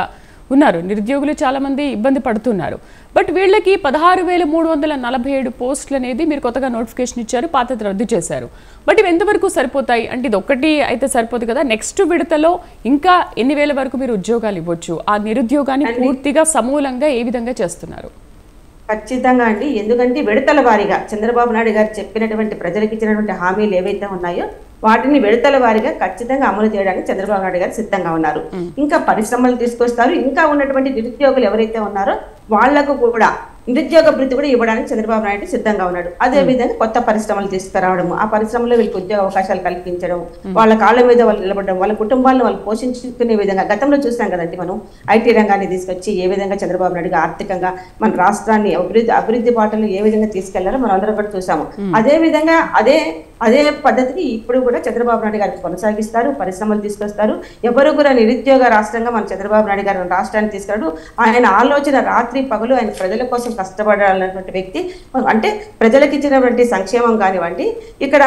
ఉన్నారు. నిరుద్యోగులు చాలా మంది ఇబ్బంది పడుతున్నారు. బట్ వీళ్ళకి 16,347 పోస్టులు అనేది మీరు కొత్తగా నోటిఫికేషన్ ఇచ్చారు, పాతది రద్దు చేశారు. బట్ ఇవి ఎంతవరకు సరిపోతాయి అంటే ఇది ఒక్కటి అయితే సరిపోదు కదా, నెక్స్ట్ విడతలో ఇంకా ఎన్ని వేల వరకు మీరు ఉద్యోగాలు ఇవ్వచ్చు? ఆ నిరుద్యోగాన్ని పూర్తిగా సమూలంగా ఏ విధంగా చేస్తున్నారు? ఖచ్చితంగా అండి. ఎందుకంటే విడతల వారీగా చంద్రబాబు నాయుడు గారు చెప్పినటువంటి ప్రజలకు ఇచ్చినటువంటి హామీలు ఏవైతే ఉన్నాయో వాటిని విడతల వారీగా ఖచ్చితంగా అమలు చేయడానికి చంద్రబాబు నాయుడు గారు సిద్ధంగా ఉన్నారు. ఇంకా పరిశ్రమలు తీసుకొస్తారు. ఇంకా ఉన్నటువంటి నిరుద్యోగులు ఎవరైతే ఉన్నారో వాళ్లకు కూడా నిరుద్యోగ భృతి కూడా ఇవ్వడానికి చంద్రబాబు నాయుడు సిద్ధంగా ఉన్నాడు. అదే విధంగా కొత్త పరిశ్రమలు తీసుకురావడం, ఆ పరిశ్రమలో వీళ్ళకి ఉద్యోగ అవకాశాలు కల్పించడం, వాళ్ళ కాళ్ళ మీద వాళ్ళు నిలబడడం, వాళ్ళ కుటుంబాలను వాళ్ళు పోషించుకునే విధంగా గతంలో చూసాం కదండి మనం ఐటీ రంగాన్ని తీసుకొచ్చి ఏ విధంగా చంద్రబాబు నాయుడు ఆర్థికంగా మన రాష్ట్రాన్ని అభివృద్ధి బాటలు ఏ విధంగా తీసుకెళ్లారో మనం అందరం కూడా చూసాము. అదే విధంగా అదే పద్ధతిని ఇప్పుడు కూడా చంద్రబాబు నాయుడు గారికి కొనసాగిస్తారు. పరిశ్రమలు తీసుకొస్తారు. ఎవరు కూడా నిరుద్యోగ రాష్ట్రంగా మన చంద్రబాబు నాయుడు గారు రాష్ట్రాన్ని తీసుకురాడు. ఆయన ఆలోచన రాత్రి పగలు ఆయన ప్రజల కోసం కష్టపడాలన్నటువంటి వ్యక్తి. అంటే ప్రజలకు ఇచ్చినటువంటి సంక్షేమం కానివ్వండి, ఇక్కడ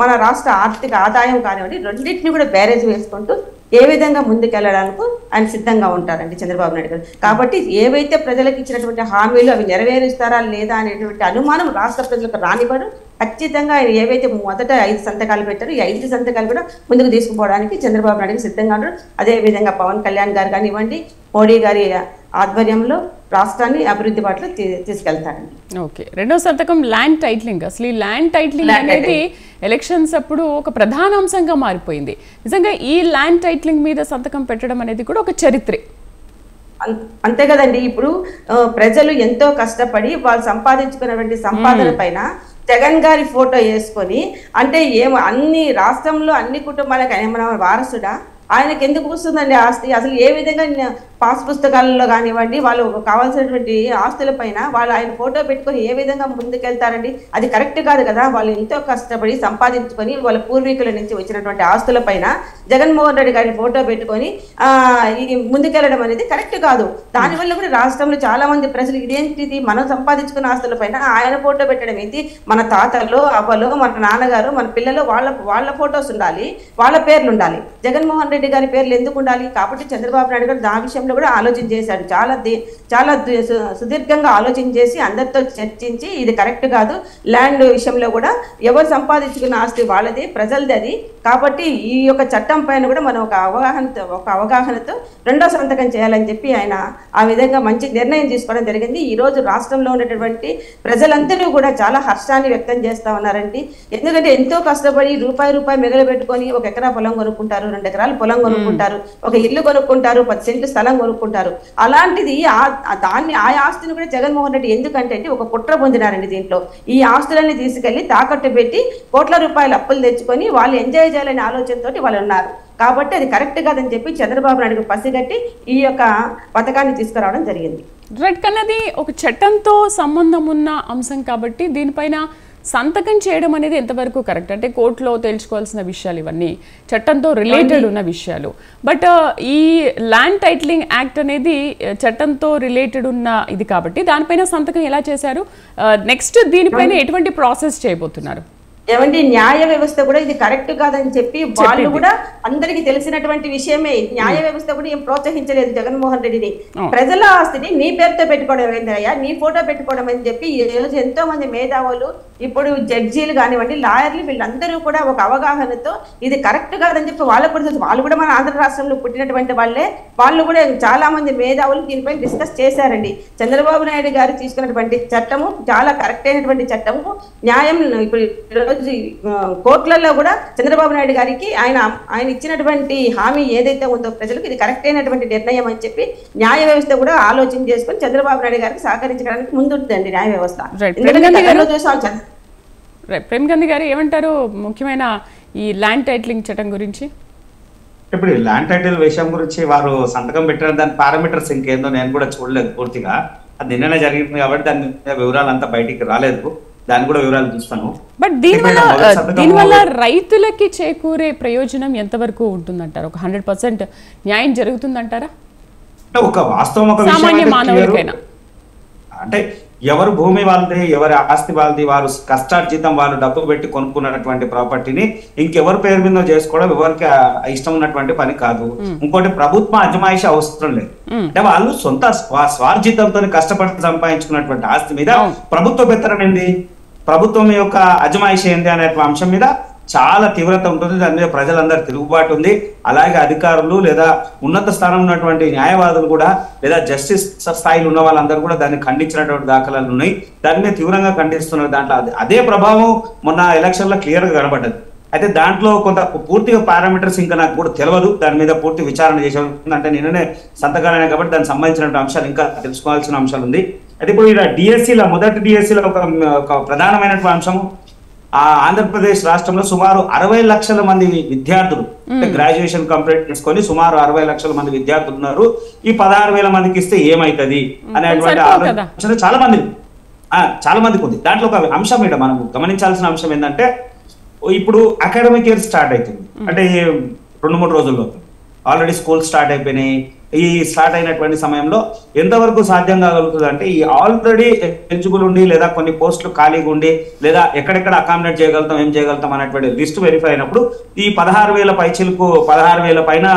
మన రాష్ట్ర ఆర్థిక ఆదాయం కానివ్వండి, రెండింటిని కూడా బ్యారేజ్ వేసుకుంటూ ఏ విధంగా ముందుకెళ్లడానికి ఆయన సిద్ధంగా ఉంటారండి చంద్రబాబు నాయుడు గారు. కాబట్టి ఏవైతే ప్రజలకు ఇచ్చినటువంటి హామీలు అవి నెరవేరుస్తారా లేదా అనేటువంటి అనుమానం రాష్ట్ర ప్రజలకు రానివ్వడు. ఖచ్చితంగా ఆయన ఏవైతే మొదట 5 సంతకాలు పెట్టారో ఈ 5 సంతకాలు కూడా ముందుకు తీసుకుపోవడానికి చంద్రబాబు నాయుడు సిద్ధంగా ఉన్నారు. అదే విధంగా పవన్ కళ్యాణ్ గారు కానివ్వండి, మోడీ గారి ఆధ్వర్యంలో రాష్ట్రాన్ని అభివృద్ధి బాటలో తీసుకెళ్తారండి. ఓకే, రెండో సంతకం ల్యాండ్ టైటిలింగ్. అసలు ఈ ల్యాండ్ టైటిలింగ్ అనేది ఎలక్షన్స్ అప్పుడు ఒక ప్రధాన అంశంగా మారిపోయింది. నిజంగా ఈ ల్యాండ్ టైటిలింగ్ మీద సంతకం పెట్టడం అనేది కూడా ఒక చరిత్రే. అంతే కదండి. ఇప్పుడు ప్రజలు ఎంతో కష్టపడి వాళ్ళు సంపాదించుకున్నటువంటి సంపాదన పైన జగన్ గారి ఫోటో వేసుకొని, అంటే అన్ని రాష్ట్రంలో అన్ని కుటుంబాలకు ఏమైనా వారసుడా? ఆయనకి ఎందుకు వస్తుందండి ఆస్తి? అసలు ఏ విధంగా పాస్ పుస్తకాలలో కానివ్వండి, వాళ్ళు కావాల్సినటువంటి ఆస్తుల పైన వాళ్ళు ఆయన ఫోటో పెట్టుకొని ఏ విధంగా ముందుకెళ్తారండి? అది కరెక్ట్ కాదు కదా. వాళ్ళు ఎంతో కష్టపడి సంపాదించుకొని వాళ్ళ పూర్వీకుల నుంచి వచ్చినటువంటి ఆస్తుల పైన జగన్మోహన్ రెడ్డి గారి ఫోటో పెట్టుకొని ముందుకెళ్ళడం అనేది కరెక్ట్ కాదు. దానివల్ల కూడా రాష్ట్రంలో చాలా మంది ప్రజలు ఇదేంటిది, మనం సంపాదించుకున్న ఆస్తుల పైన ఆయన ఫోటో పెట్టడం ఏంటి? మన తాతలు, అవ్వలు, మన నాన్నగారు, మన పిల్లలు వాళ్ళ ఫోటోస్ ఉండాలి, వాళ్ళ పేర్లు ఉండాలి. జగన్మోహన్ రెడ్డి గారి పేర్లు ఎందుకు ఉండాలి? కాబట్టి చంద్రబాబు నాయుడు గారు ఆ విషయంలో కూడా ఆలోచన చేశాడు. చాలా సుదీర్ఘంగా ఆలోచన చేసి అందరితో చర్చించి ఇది కరెక్ట్ కాదు, ల్యాండ్ విషయంలో కూడా ఎవరు సంపాదించుకున్న ఆస్తి వాళ్ళది, ప్రజలది అది. కాబట్టి ఈ యొక్క చట్టం పైన కూడా మనం ఒక అవగాహనతో రెండో సంతకం చేయాలని చెప్పి ఆయన ఆ విధంగా మంచి నిర్ణయం తీసుకోవడం జరిగింది. ఈ రోజు రాష్ట్రంలో ఉన్నటువంటి ప్రజలందరూ కూడా చాలా హర్షాన్ని వ్యక్తం చేస్తా ఉన్నారండి. ఎందుకంటే ఎంతో కష్టపడి రూపాయి మిగలబెట్టుకొని 1 ఎకరా పొలం కొనుక్కుంటారు, 2 ఎకరాలు పొలం కొనుక్కుంటారు, ఒక ఇల్లు కొనుక్కుంటారు, 10 సెంట్లు స్థలం కొనుక్కుంటారు. అలాంటిది ఆ ఆస్తిని కూడా జగన్మోహన్ రెడ్డి ఎందుకంటే ఒక కుట్ర పొందినారండి. దీంట్లో ఈ ఆస్తులన్నీ తీసుకెళ్లి తాకట్టు పెట్టి కోట్ల రూపాయలు అప్పులు తెచ్చుకొని వాళ్ళు ఎంజాయ్ చేయాలనే ఆలోచనతోటి వాళ్ళు ఉన్నారు. కాబట్టి అది కరెక్ట్ కాదని చెప్పి చంద్రబాబు నాయుడు పసిగట్టి ఈ యొక్క పథకాన్ని తీసుకురావడం జరిగింది. రైట్, కన్నది ఒక చట్టంతో సంబంధం ఉన్న అంశం కాబట్టి దీనిపైన సంతకం చేయడం అనేది ఎంతవరకు కరెక్ట్? అంటే కోర్టులో తేల్చుకోవాల్సిన విషయాలు ఇవన్నీ చట్టంతో రిలేటెడ్ ఉన్న విషయాలు. బట్ ఈ ల్యాండ్ టైటిలింగ్ యాక్ట్ అనేది చట్టంతో రిలేటెడ్ ఉన్న ఇది కాబట్టి దానిపైన సంతకం ఎలా చేశారు? నెక్స్ట్ దీనిపైన ఎటువంటి ప్రాసెస్ చేయబోతున్నారు? ఏమండి, న్యాయ వ్యవస్థ కూడా ఇది కరెక్ట్ కాదని చెప్పి వాళ్ళు కూడా అందరికి తెలిసినటువంటి విషయమే. న్యాయ వ్యవస్థ కూడా ఏం ప్రోత్సహించలేదు జగన్మోహన్ రెడ్డిని. ప్రజల ఆస్తిని నీ పేరుతో పెట్టుకోవడం ఏంటయ్యా, నీ ఫోటో పెట్టుకోవడం అని చెప్పి ఈ రోజు ఎంతో మంది మేధావులు, ఇప్పుడు జడ్జీలు కానివ్వండి, లాయర్లు, వీళ్ళందరూ కూడా ఒక అవగాహనతో ఇది కరెక్ట్ కాదని చెప్పి వాళ్ళకు కూడా తెలుసు. వాళ్ళు కూడా మన ఆంధ్ర రాష్ట్రంలో పుట్టినటువంటి వాళ్ళే. వాళ్ళు కూడా చాలా మంది మేధావులు దీనిపై డిస్కస్ చేశారండి. చంద్రబాబు నాయుడు గారు తీసుకున్నటువంటి చట్టము చాలా కరెక్ట్ అయినటువంటి చట్టము. న్యాయం ఇప్పుడు కోర్టులలో కూడా చంద్రబాబు నాయుడు గారికి ఆయన ఇచ్చినటువంటి హామీ ఏదైతే ఉందో ప్రజలకు ఇది కరెక్ట్ అయినటువంటి నిర్ణయం అని చెప్పి న్యాయ వ్యవస్థ కూడా ఆలోచన చేసుకుని చంద్రబాబు నాయుడు గారికి సహకరించడానికి ముందుంటుందండి న్యాయ వ్యవస్థ. ప్రేమ్ గాంధీ గారు ఏమంటారు ముఖ్యమైన ఈ ల్యాండ్ టైటిలింగ్ చట్టం గురించి? ఇప్పుడు ఈ ల్యాండ్ టైటిల్ విషయం గురించి వారు సంతకం పెట్టిన దాని పారామీటర్స్ ఇంకేందో నేను కూడా చూడలేదు పూర్తిగా. అది నిన్ననే జరిగింది కాబట్టి దాని వివరాలు అంతా బయటికి రాలేదు. దాని కూడా వివరాలు చూస్తాను. బట్ దీనివల్ల రైతులకి చేకూరే ప్రయోజనం ఎంతవరకు ఉంటుందంటారు? ఒక 100% న్యాయం జరుగుతుందంటారా? ఒక వాస్తవం, ఒక సామాన్య మానవులకైనా అంటే ఎవరు భూమి వాళ్ళది, ఎవరి ఆస్తి వాళ్ళది, వారు కష్టార్జితం వాళ్ళు డబ్బు పెట్టి కొనుక్కున్నటువంటి ప్రాపర్టీని ఇంకెవరి పేరు మీద చేసుకోవడం ఎవరికి ఇష్టం ఉన్నటువంటి పని కాదు. ఇంకోటి ప్రభుత్వ అజమాయిషి అవసరం లేదు. అంటే వాళ్ళు సొంత స్వార్జితంతో కష్టపడి సంపాదించుకున్నటువంటి ఆస్తి మీద ప్రభుత్వ పెత్తనం ఏంది, ప్రభుత్వం యొక్క అజమాయిషి ఏంది అనే అంశం మీద చాలా తీవ్రత ఉంటుంది. దాని మీద ప్రజలందరూ తిరుగుబాటు ఉంది. అలాగే అధికారులు లేదా ఉన్నత స్థానం ఉన్నటువంటి న్యాయవాదులు కూడా లేదా జస్టిస్ స్థాయిలో ఉన్న వాళ్ళందరూ కూడా దాన్ని ఖండించినటువంటి దాఖలాలు ఉన్నాయి. దాని మీద తీవ్రంగా ఖండిస్తున్నారు. దాంట్లో అదే ప్రభావం మొన్న ఎలక్షన్ లో క్లియర్ గా కనబడ్డది. అయితే దాంట్లో కొంత పూర్తిగా పారామీటర్స్ ఇంకా నాకు కూడా తెలియదు. దాని మీద పూర్తి విచారణ చేసే అంటే నిన్ననే సంతకాలనే కాబట్టి దానికి సంబంధించిన అంశాలు ఇంకా తెలుసుకోవాల్సిన అంశాలు ఉంది. అయితే ఇప్పుడు ఇలా డిఎస్సీలో మొదటి డిఎస్సీలో ఒక ప్రధానమైనటువంటి అంశము ఆంధ్రప్రదేశ్ రాష్ట్రంలో సుమారు 60 లక్షల మంది విద్యార్థులు గ్రాడ్యుయేషన్ కంప్లీట్ చేసుకొని సుమారు 60 లక్షల మంది విద్యార్థులు ఉన్నారు. ఈ 16,000 మందికి ఇస్తే ఏమైతుంది అనేటువంటి ఆలోచన చాలా మందికి ఉంది. దాంట్లో ఒక అంశం ఏంటో మనం గమనించాల్సిన అంశం ఏంటంటే ఇప్పుడు అకాడమిక్ ఇయర్ స్టార్ట్ అవుతుంది. అంటే 2-3 రోజుల్లో ఆల్రెడీ స్కూల్ స్టార్ట్ అయిపోయినాయి. ఈ స్టార్ట్ అయినటువంటి సమయంలో ఎంతవరకు సాధ్యం కాగలుగుతుంది అంటే ఈ ఆల్రెడీ ఎలిజిబుల్ ఉండి లేదా కొన్ని పోస్టులు ఖాళీగా ఉండి లేదా ఎక్కడెక్కడ అకామిడేట్ చేయగలుగుతాం ఏం చేయగలుగుతాం అనేటువంటి లిస్ట్ వెరిఫై అయినప్పుడు ఈ 16,000 పైచీలకు 16,000 పైన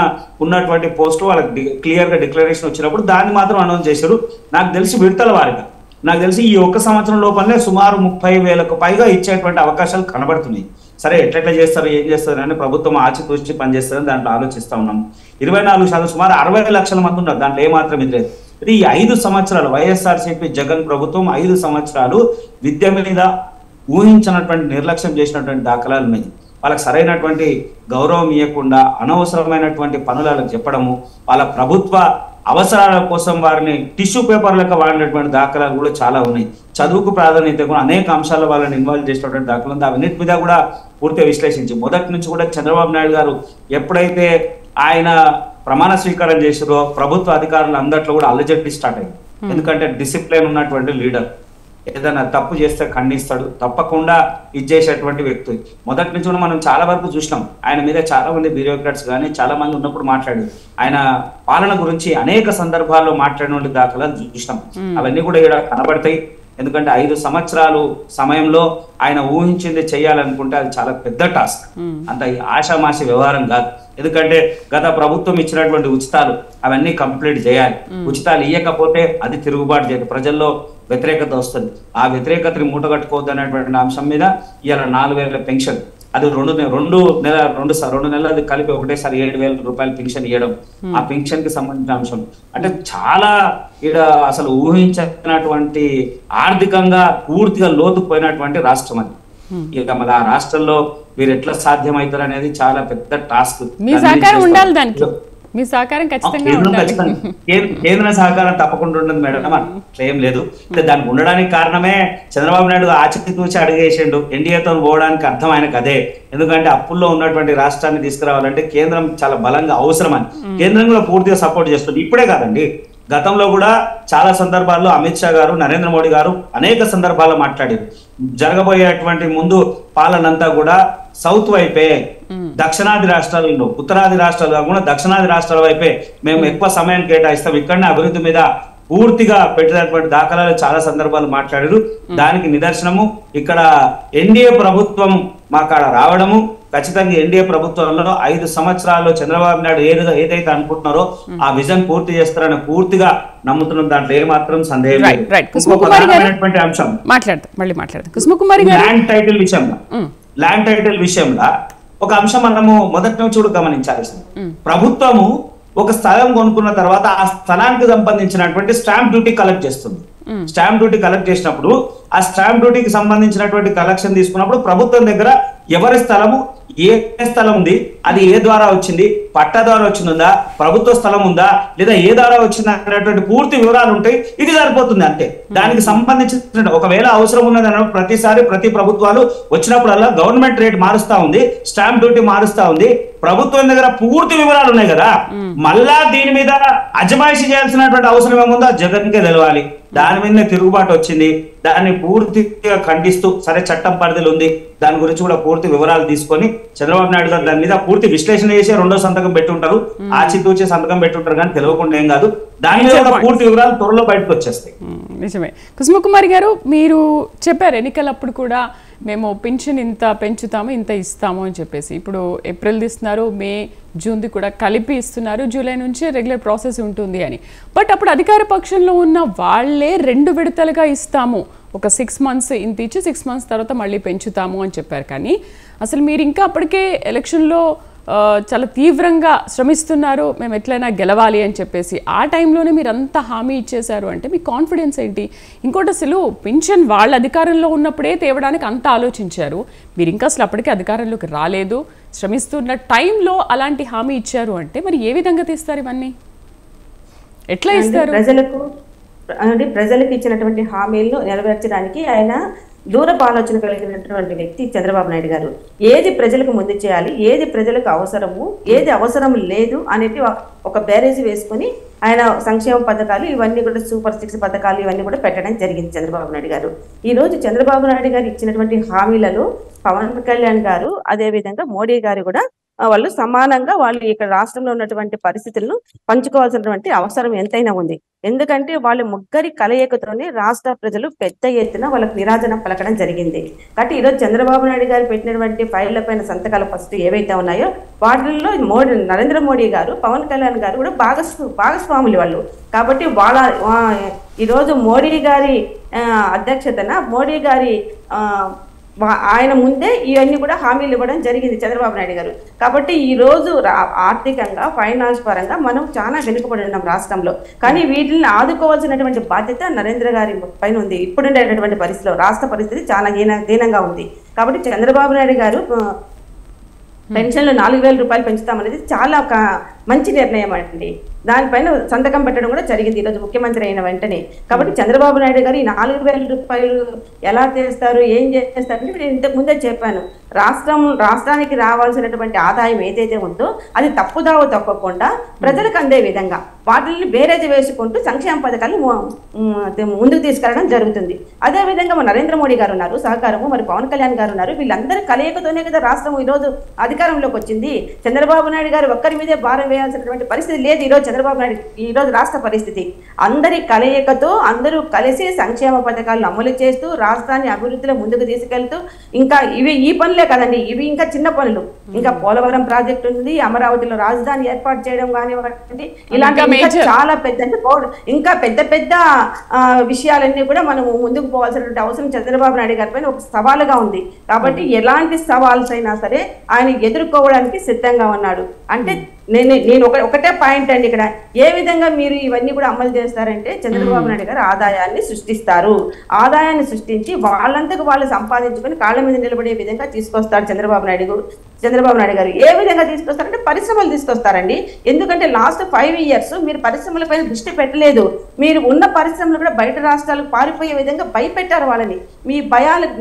ఉన్నటువంటి పోస్టులు వాళ్ళకి క్లియర్ గా డిక్లరేషన్ వచ్చినప్పుడు దాన్ని మాత్రం అనౌన్స్ చేశారు. నాకు తెలిసి విడతల వారిగా నాకు తెలిసి ఈ 1 సంవత్సరం లోపలనే సుమారు 30,000కు పైగా ఇచ్చేటువంటి అవకాశాలు కనబడుతున్నాయి. సరే ఎట్లెట్లా చేస్తారు ఏం చేస్తారు అని ప్రభుత్వం ఆచితూచి పనిచేస్తారని దాంట్లో ఆలోచిస్తా ఉన్నాము. 24% సుమారు 60 లక్షల మంది ఉన్నారు. దాంట్లో ఏమాత్రం ఇది లేదు. ఇది ఈ 5 సంవత్సరాలు వైఎస్ఆర్సీపీ జగన్ ప్రభుత్వం 5 సంవత్సరాలు విద్య మీద ఊహించినటువంటి నిర్లక్ష్యం చేసినటువంటి దాఖలాలు ఉన్నాయి. వాళ్ళకి సరైనటువంటి గౌరవం ఇవ్వకుండా అనవసరమైనటువంటి పనులకు చెప్పడము, వాళ్ళ ప్రభుత్వ అవసరాల కోసం వారిని టిష్యూ పేపర్ లెక్క వాడినటువంటి దాఖలాలు కూడా చాలా ఉన్నాయి. చదువుకు ప్రాధాన్యత కూడా అనేక అంశాల్లో వాళ్ళని ఇన్వాల్వ్ చేసినటువంటి దాఖలు ఉంది. అవన్నిటి మీద కూడా పూర్తిగా విశ్లేషించి మొదటి నుంచి కూడా చంద్రబాబు నాయుడు గారు ఎప్పుడైతే ఆయన ప్రమాణ స్వీకారం చేసారో ప్రభుత్వ అధికారులు అందరిలో కూడా అల్లజడి స్టార్ట్ అయింది. ఎందుకంటే డిసిప్లిన్ ఉన్నటువంటి లీడర్ ఏదైనా తప్పు చేస్తే ఖండిస్తాడు, తప్పకుండా ఇచ్చేసేటువంటి వ్యక్తి. మొదటి నుంచి కూడా మనం చాలా వరకు చూసినాం. ఆయన మీద చాలా మంది బ్యూరోక్రాట్స్ కానీ చాలా మంది ఉన్నప్పుడు మాట్లాడారు. ఆయన పాలన గురించి అనేక సందర్భాల్లో మాట్లాడిన దాఖలాలు చూసినాం. అవన్నీ కూడా ఇక్కడ కనబడతాయి. ఎందుకంటే 5 సంవత్సరాలు సమయంలో ఆయన ఊహించింది చేయాలనుకుంటే అది చాలా పెద్ద టాస్క్. అంత ఆషామాషి వ్యవహారం కాదు. ఎందుకంటే గత ప్రభుత్వం ఇచ్చినటువంటి ఉచితాలు అవన్నీ కంప్లీట్ చేయాలి. ఉచితాలు ఇవ్వకపోతే అది తిరుగుబాటు చేయాలి, ప్రజల్లో వ్యతిరేకత వస్తుంది. ఆ వ్యతిరేకతని మూటగట్టుకోవద్దు అనేటువంటి అంశం మీద ఇవాళ 4,000 పెన్షన్, అది 2 నెలలు కలిపి ఒకటేసారి 7,000 రూపాయలు పెన్షన్ ఇవ్వడం, ఆ పెన్షన్ కి సంబంధించిన అంశం. అంటే చాలా ఇక్కడ అసలు ఊహించినటువంటి ఆర్థికంగా పూర్తిగా లోతుకుపోయినటువంటి రాష్ట్రం అది. ఇక మళ్ళీ ఆ రాష్ట్రంలో మీరు ఎట్లా సాధ్యమవుతారు అనేది చాలా పెద్ద టాస్క్. మీ సహకారం ఉండాలి, దానికి మీ సహకారం ఖచ్చితంగా ఉండాలి. కేంద్ర సహకారం తప్పకుండా ఉండదు మేడం, అట్లా ఏం లేదు. దానికి ఉండడానికి కారణమే చంద్రబాబు నాయుడు ఆచితూచి అడిగేసిండు. ఎన్డీఏతో పోవడానికి అర్థం ఆయనకు అదే. ఎందుకంటే అప్పుల్లో ఉన్నటువంటి రాష్ట్రాన్ని తీసుకురావాలంటే కేంద్రం చాలా బలంగా అవసరమని కేంద్రం కూడా పూర్తిగా సపోర్ట్ చేస్తుంది. ఇప్పుడే కాదండి, గతంలో కూడా చాలా సందర్భాల్లో అమిత్ షా గారు, నరేంద్ర మోడీ గారు అనేక సందర్భాల్లో మాట్లాడారు. జరగబోయేటువంటి ముందు పాలనంతా కూడా సౌత్ వైపే, దక్షిణాది రాష్ట్రాలలో, ఉత్తరాది రాష్ట్రాలు కాకుండా దక్షిణాది రాష్ట్రాల వైపే మేము ఎక్కువ సమయం కేటాయిస్తాం, ఇక్కడనే అభివృద్ధి మీద పూర్తిగా పెట్టినటువంటి దాఖలాలు చాలా సందర్భాలు మాట్లాడారు. దానికి నిదర్శనము ఇక్కడ ఎన్డీఏ ప్రభుత్వం మా కాడ రావడము. ఖచ్చితంగా ఎన్డీఏ ప్రభుత్వంలో 5 సంవత్సరాల్లో చంద్రబాబు నాయుడు ఏదైతే అనుకుంటున్నారో ఆ విజన్ పూర్తి చేస్తారని పూర్తిగా నమ్ముతున్నాం. దాంట్లో ఏమాత్రం సందేహం లేదు. ప్రధానమైనటువంటి అంశం ల్యాండ్ టైటిల్ విషయంలో ఒక అంశం మనము మొదటి నుంచి కూడా గమనించాల్సింది. ప్రభుత్వము ఒక స్థలం కొనుక్కున్న తర్వాత ఆ స్థలానికి సంబంధించినటువంటి స్టాంప్ డ్యూటీ కలెక్ట్ చేస్తుంది. స్టాంప్ డ్యూటీ కలెక్ట్ చేసినప్పుడు ఆ స్టాంప్ డ్యూటీకి సంబంధించినటువంటి కలెక్షన్ తీసుకున్నప్పుడు ప్రభుత్వం దగ్గర ఎవరి స్థలము, ఏ స్థలం ఉంది, అది ఏ ద్వారా వచ్చింది, పట్టా ద్వారా వచ్చిందా, ప్రభుత్వ స్థలం ఉందా, లేదా ఏ ద్వారా వచ్చింది అనేటువంటి పూర్తి వివరాలు ఉంటాయి. ఇది సరిపోతుంది అంతే. దానికి సంబంధించిన ఒకవేళ అవసరం ఉన్నది ప్రతిసారి ప్రతి ప్రభుత్వాలు వచ్చినప్పుడల్లా గవర్నమెంట్ రేట్ మారుస్తా ఉంది, స్టాంప్ డ్యూటీ మారుస్తా ఉంది, ప్రభుత్వం దగ్గర పూర్తి వివరాలు ఉన్నాయి కదా. మళ్ళా దీని మీద అజమాయిషీ చేయాల్సినటువంటి అవసరం ఏముందో జగన్కే తెలవాలి. దాని మీదనే తిరుగుబాటు వచ్చింది. దాన్ని పూర్తిగా ఖండిస్తూ సరే చట్టం పరిధిలో ఉంది, దాని గురించి కూడా పూర్తి వివరాలు తీసుకొని చంద్రబాబు నాయుడు గారు దాని మీద పూర్తి విశ్లేషణ చేసి 2వ సంతకం పెట్టుంటారు, ఆచితూచే సంతకం పెట్టుంటారు, కానీ తెలియకుండా ఏం కాదు. దాని మీద కూడా పూర్తి వివరాలు త్వరలో బయటకు వచ్చేస్తాయి. నిజమే. కుసుమకుమారి గారు, మీరు చెప్పారు ఎన్నికలప్పుడు కూడా మేము పింఛన్ ఇంత పెంచుతాము, ఇంత ఇస్తాము అని చెప్పేసి. ఇప్పుడు ఏప్రిల్ ఇస్తున్నారు, మే, జూన్ది కూడా కలిపి ఇస్తున్నారు, జూలై నుంచి రెగ్యులర్ ప్రాసెస్ ఉంటుంది అని. బట్ అప్పుడు అధికార పక్షంలో ఉన్న వాళ్ళే 2 విడతలుగా ఇస్తాము, ఒక 6 మంత్స్ ఇంత ఇచ్చి 6 మంత్స్ తర్వాత మళ్ళీ పెంచుతాము అని చెప్పారు. కానీ అసలు మీరు ఇంకా అప్పటికే ఎలక్షన్లో చాలా తీవ్రంగా శ్రమిస్తున్నారు, మేము ఎట్లయినా గెలవాలి అని చెప్పేసి. ఆ టైంలోనే మీరు అంత హామీ ఇచ్చేశారు అంటే మీ కాన్ఫిడెన్స్ ఏంటి? ఇంకోటి, అసలు పింఛన్ వాళ్ళ అధికారంలో ఉన్నప్పుడే తేవడానికి అంత ఆలోచించారు, మీరు ఇంకా అసలు అప్పటికే అధికారంలోకి రాలేదు, శ్రమిస్తున్న టైంలో అలాంటి హామీ ఇచ్చారు అంటే మరి ఏ విధంగా తీస్తారు ఇవన్నీ? ఎట్లా ఇస్తారు? ప్రజలకు ఇచ్చినటువంటి హామీలను నెరవేర్చడానికి ఆయన దూరపు ఆలోచన కలిగినటువంటి వ్యక్తి చంద్రబాబు నాయుడు గారు. ఏది ప్రజలకు ముందు చేయాలి, ఏది ప్రజలకు అవసరము, ఏది అవసరం లేదు అనేది ఒక బేరేజ్ వేసుకుని ఆయన సంక్షేమ పథకాలు ఇవన్నీ కూడా సూపర్ 6 పథకాలు ఇవన్నీ కూడా పెట్టడం జరిగింది చంద్రబాబు నాయుడు గారు. ఈ రోజు చంద్రబాబు నాయుడు గారు ఇచ్చినటువంటి హామీలను పవన్ కళ్యాణ్ గారు, అదేవిధంగా మోడీ గారు కూడా వాళ్ళు సమానంగా వాళ్ళు ఇక్కడ రాష్ట్రంలో ఉన్నటువంటి పరిస్థితులను పంచుకోవాల్సినటువంటి అవసరం ఎంతైనా ఉంది. ఎందుకంటే వాళ్ళ ముగ్గురి కలయికతోనే రాష్ట్ర ప్రజలు పెద్ద ఎత్తున వాళ్ళకి నిరాజనం పలకడం జరిగింది. కాబట్టి ఈరోజు చంద్రబాబు నాయుడు గారు పెట్టినటువంటి ఫైళ్ల పైన సంతకాలు ఫస్ట్ ఏవైతే ఉన్నాయో వాటిల్లో నరేంద్ర మోడీ గారు, పవన్ కళ్యాణ్ గారు కూడా భాగస్వాములు వాళ్ళు. కాబట్టి ఈరోజు మోడీ గారి అధ్యక్షతన మోడీ గారి ఆయన ముందే ఇవన్నీ కూడా హామీలు ఇవ్వడం జరిగింది చంద్రబాబు నాయుడు గారు. కాబట్టి ఈ రోజు ఆర్థికంగా, ఫైనాన్స్ పరంగా మనం చాలా వెనుకబడి ఉన్నాం రాష్ట్రంలో. కానీ వీటిని ఆదుకోవాల్సినటువంటి బాధ్యత నరేంద్ర గారి పైన ఉంది. ఇప్పుడుండేటటువంటి పరిస్థితిలో రాష్ట్ర పరిస్థితి చాలా దీనంగా ఉంది. కాబట్టి చంద్రబాబు నాయుడు గారు పెన్షన్లు 4,000 రూపాయలు పెంచుతామనేది చాలా ఒక మంచి నిర్ణయం అండి. దానిపైన సంతకం పెట్టడం కూడా జరిగింది ఈరోజు ముఖ్యమంత్రి అయిన వెంటనే. కాబట్టి చంద్రబాబు నాయుడు గారు ఈ 4,000 రూపాయలు ఎలా చేస్తారు, ఏం చేస్తారంటే నేను ఇంతకు ముందే చెప్పాను, రాష్ట్రానికి రావాల్సినటువంటి ఆదాయం ఏదైతే ఉందో అది తప్పుదావ తప్పకుండా ప్రజలకు అందే విధంగా వాటిని బేరేజ్ వేసుకుంటూ సంక్షేమ పథకాలు ముందుకు తీసుకెళ్లడం జరుగుతుంది. అదేవిధంగా నరేంద్ర మోడీ గారు ఉన్నారు, సహకారము, మరి పవన్ కళ్యాణ్ గారు ఉన్నారు. వీళ్ళందరూ కలయికతోనే కదా రాష్ట్రం ఈరోజు అధికారంలోకి వచ్చింది. చంద్రబాబు నాయుడు గారు ఒక్కరి మీదే భారం వేయాల్సినటువంటి పరిస్థితి లేదు ఈరోజు చంద్రబాబు నాయుడు. ఈరోజు రాష్ట్ర పరిస్థితి అందరి కలయికతో అందరూ కలిసి సంక్షేమ పథకాలను అమలు చేస్తూ రాష్ట్రాన్ని అభివృద్ధిలో ముందుకు తీసుకెళ్తూ, ఇంకా ఈ పనులే కదండి, ఇవి ఇంకా చిన్న పనులు, ఇంకా పోలవరం ప్రాజెక్టు ఉంది, అమరావతిలో రాజధాని ఏర్పాటు చేయడం కానివ్వండి, ఇలాంటి చాలా పెద్ద ఇంకా పెద్ద పెద్ద విషయాలన్నీ కూడా మనం ముందుకు పోవాల్సినటువంటి అవసరం చంద్రబాబు నాయుడు గారి పైన ఒక సవాలుగా ఉంది. కాబట్టి ఎలాంటి సవాల్స్ అయినా సరే ఆయన ఎదుర్కోవడానికి సిద్ధంగా ఉన్నాడు. అంటే నేను ఒకటే పాయింట్ అండి ఇక్కడ, ఏ విధంగా మీరు ఇవన్నీ కూడా అమలు చేస్తారంటే చంద్రబాబు నాయుడు గారు ఆదాయాన్ని సృష్టిస్తారు. ఆదాయాన్ని సృష్టించి వాళ్ళంతకు వాళ్ళు సంపాదించుకొని కాళ్ళ మీద నిలబడే విధంగా తీసుకొస్తారు చంద్రబాబు నాయుడు గారు. ఏ విధంగా తీసుకొస్తారంటే పరిశ్రమలు తీసుకొస్తారండి. ఎందుకంటే లాస్ట్ 5 years మీరు పరిశ్రమలపైన దృష్టి పెట్టలేదు. మీరు ఉన్న పరిశ్రమలు కూడా బయట రాష్ట్రాలకు పారిపోయే విధంగా భయపెట్టారు వాళ్ళని.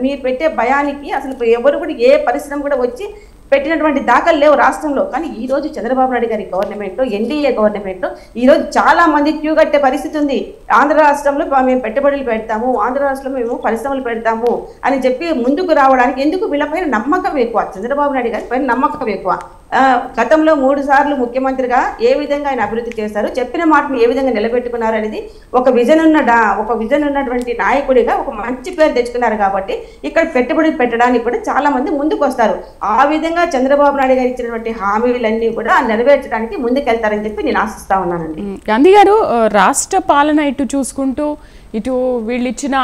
మీరు పెట్టే భయానికి అసలు ఎవరు కూడా ఏ పరిశ్రమ కూడా వచ్చి పెట్టినటువంటి దాఖలు లేవు రాష్ట్రంలో. కానీ ఈ రోజు చంద్రబాబు నాయుడు గారి గవర్నమెంట్, ఎన్డీఏ గవర్నమెంట్ ఈ రోజు చాలా మంది క్యూ కట్టే పరిస్థితి ఉంది. ఆంధ్ర రాష్ట్రంలో మేము పెట్టుబడులు పెడతాము, ఆంధ్ర రాష్ట్రంలో మేము పరిశ్రమలు పెడతాము అని చెప్పి ముందుకు రావడానికి ఎందుకు వీళ్ళపైన నమ్మకం ఎక్కువ, చంద్రబాబు నాయుడు గారి పైన నమ్మకం ఎక్కువ. గతంలో 3 సార్లు ముఖ్యమంత్రిగా ఏ విధంగా ఆయన అభివృద్ధి చేశారు, చెప్పిన మాటను ఏ విధంగా నిలబెట్టుకున్నారు అనేది ఒక విజన్ ఉన్నటువంటి నాయకుడిగా ఒక మంచి పేరు తెచ్చుకున్నారు. కాబట్టి ఇక్కడ పెట్టుబడి పెట్టడానికి కూడా చాలా మంది ముందుకు వస్తారు. ఆ విధంగా చంద్రబాబు నాయుడు గారు ఇచ్చినటువంటి హామీలన్నీ కూడా నెరవేర్చడానికి ముందుకెళ్తారని చెప్పి నేను ఆశిస్తా ఉన్నానండి. గాంధీ గారు, రాష్ట్ర పాలన ఇటు చూసుకుంటూ ఇటు వీళ్ళు ఇచ్చిన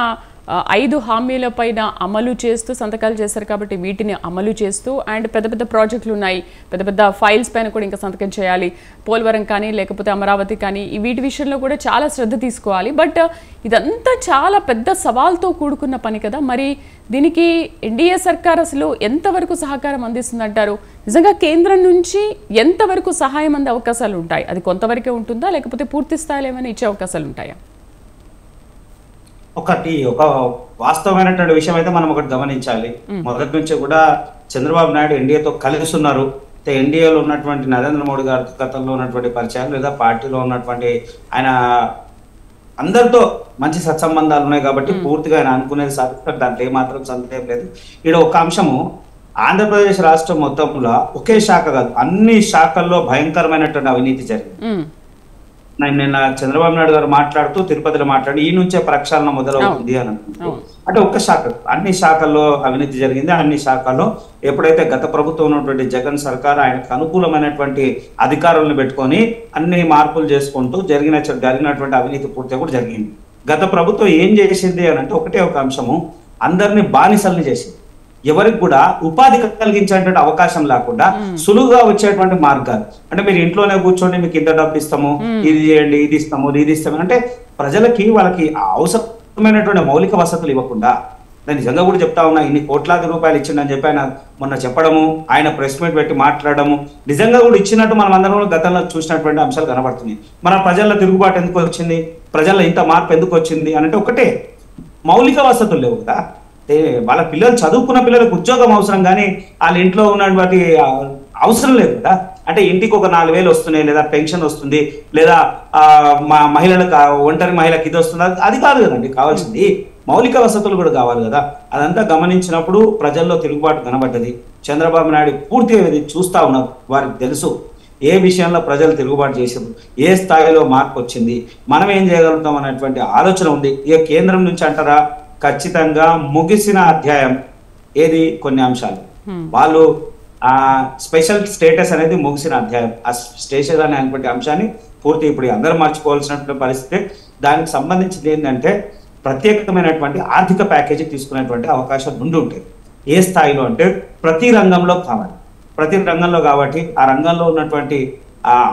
5 హామీల పైన అమలు చేస్తూ సంతకాలు చేశారు కాబట్టి వీటిని అమలు చేస్తూ, అండ్ పెద్ద పెద్ద ప్రాజెక్టులు ఉన్నాయి, పెద్ద పెద్ద ఫైల్స్ పైన కూడా ఇంకా సంతకం చేయాలి, పోలవరం కానీ లేకపోతే అమరావతి కానీ వీటి విషయంలో కూడా చాలా శ్రద్ధ తీసుకోవాలి. బట్ ఇదంతా చాలా పెద్ద సవాల్తో కూడుకున్న పని కదా. మరి దీనికి ఎన్డీఏ సర్కార్ అసలు ఎంతవరకు సహకారం అందిస్తుందంటారు? నిజంగా కేంద్రం నుంచి ఎంతవరకు సహాయం అందే అవకాశాలు ఉంటాయి? అది కొంతవరకే ఉంటుందా లేకపోతే పూర్తి స్థాయిలో ఏమైనా ఇచ్చే అవకాశాలు ఉంటాయా? ఒక వాస్తవమైనటువంటి విషయం అయితే మనం ఒకటి గమనించాలి. మొదటి నుంచి కూడా చంద్రబాబు నాయుడు ఎన్డీఏతో కలిసి ఉన్నారు. ఎన్డీఏలో ఉన్నటువంటి నరేంద్ర మోడీ గారి గతంలో ఉన్నటువంటి పరిచయాలు లేదా పార్టీలో ఉన్నటువంటి ఆయన అందరితో మంచి సత్సంబంధాలు ఉన్నాయి కాబట్టి పూర్తిగా ఆయన అనుకునేది సాధిస్తారు. దాంట్లో ఏమాత్రం సందేహం లేదు. ఇక్కడ ఒక అంశము, ఆంధ్రప్రదేశ్ రాష్ట్రం మొత్తంలో ఒకే శాఖ కాదు, అన్ని శాఖల్లో భయంకరమైనటువంటి అవినీతి జరిగింది. నిన్న చంద్రబాబు నాయుడు గారు మాట్లాడుతూ తిరుపతిలో మాట్లాడి ఈ నుంచే ప్రక్షాళన మొదలవుతుంది అని అనుకుంటూ, అంటే ఒక్క శాఖ అన్ని శాఖల్లో అవినీతి జరిగింది. అన్ని శాఖల్లో ఎప్పుడైతే గత ప్రభుత్వం ఉన్నటువంటి జగన్ సర్కార్ ఆయనకు అనుకూలమైనటువంటి అధికారులను పెట్టుకొని అన్ని మార్పులు చేసుకుంటూ జరిగినటువంటి అవినీతి పూర్తిగా కూడా జరిగింది. గత ప్రభుత్వం ఏం చేసింది అని అంటే ఒకటే ఒక అంశము, అందరినీ బానిసల్ని చేసింది. ఎవరికి కూడా ఉపాధి కలిగించేటువంటి అవకాశం లేకుండా సులువుగా వచ్చేటువంటి మార్గాలు, అంటే మీరు ఇంట్లోనే కూర్చోండి మీకు ఇంత డబ్బు ఇస్తాము, ఇది చేయండి, ఇది ఇస్తాము, ఇది ఇస్తాము అంటే ప్రజలకి వాళ్ళకి అవసరమైనటువంటి మౌలిక వసతులు ఇవ్వకుండా, నేను నిజంగా కూడా చెప్తా ఉన్నా, ఇన్ని కోట్లాది రూపాయలు ఇచ్చిండని చెప్పి ఆయన మొన్న చెప్పడము, ఆయన ప్రెస్ మీట్ పెట్టి మాట్లాడము, నిజంగా కూడా ఇచ్చినట్టు మనం అందరం గతంలో చూసినటువంటి అంశాలు కనబడుతున్నాయి. మన ప్రజల్లో తిరుగుబాటు ఎందుకు వచ్చింది, ప్రజల్లో ఇంత మార్పు ఎందుకు వచ్చింది అంటే ఒకటే, మౌలిక వసతులు లేవు కదా. వాళ్ళ పిల్లలు చదువుకున్న పిల్లలకు ఉద్యోగం అవసరం, కానీ వాళ్ళ ఇంట్లో ఉన్నటువంటి అవసరం లేదు కదా. అంటే ఇంటికి ఒక 4,000 వస్తున్నాయి, లేదా పెన్షన్ వస్తుంది, లేదా మా మహిళలకు ఒంటరి మహిళకి ఇది వస్తుంది, అది కాదు కదండి కావాల్సింది. మౌలిక వసతులు కూడా కావాలి కదా. అదంతా గమనించినప్పుడు ప్రజల్లో తిరుగుబాటు కనబడ్డది. చంద్రబాబు నాయుడు పూర్తిగా చూస్తా ఉన్నారు, వారికి తెలుసు ఏ విషయంలో ప్రజలు తిరుగుబాటు చేశారు, ఏ స్థాయిలో మార్పు వచ్చింది, మనం ఏం చేయగలుగుతాం అనేటువంటి ఆలోచన ఉంది. ఇక కేంద్రం నుంచి అంటారా, ఖచ్చితంగా ముగిసిన అధ్యాయం ఏది, కొన్ని అంశాలు వాళ్ళు స్పెషల్ స్టేటస్ అనేది ముగిసిన అధ్యాయం. ఆ స్టేషన్ అనేటువంటి అంశాన్ని పూర్తి ఇప్పుడు అందరూ మర్చిపోవాల్సినటువంటి పరిస్థితి. దానికి సంబంధించింది ఏంటంటే ప్రత్యేకమైనటువంటి ఆర్థిక ప్యాకేజీ తీసుకునేటువంటి అవకాశం ముందు ఉంటుంది. ఏ స్థాయిలో అంటే ప్రతి రంగంలో కావాలి, ప్రతి రంగంలో కాబట్టి ఆ రంగంలో ఉన్నటువంటి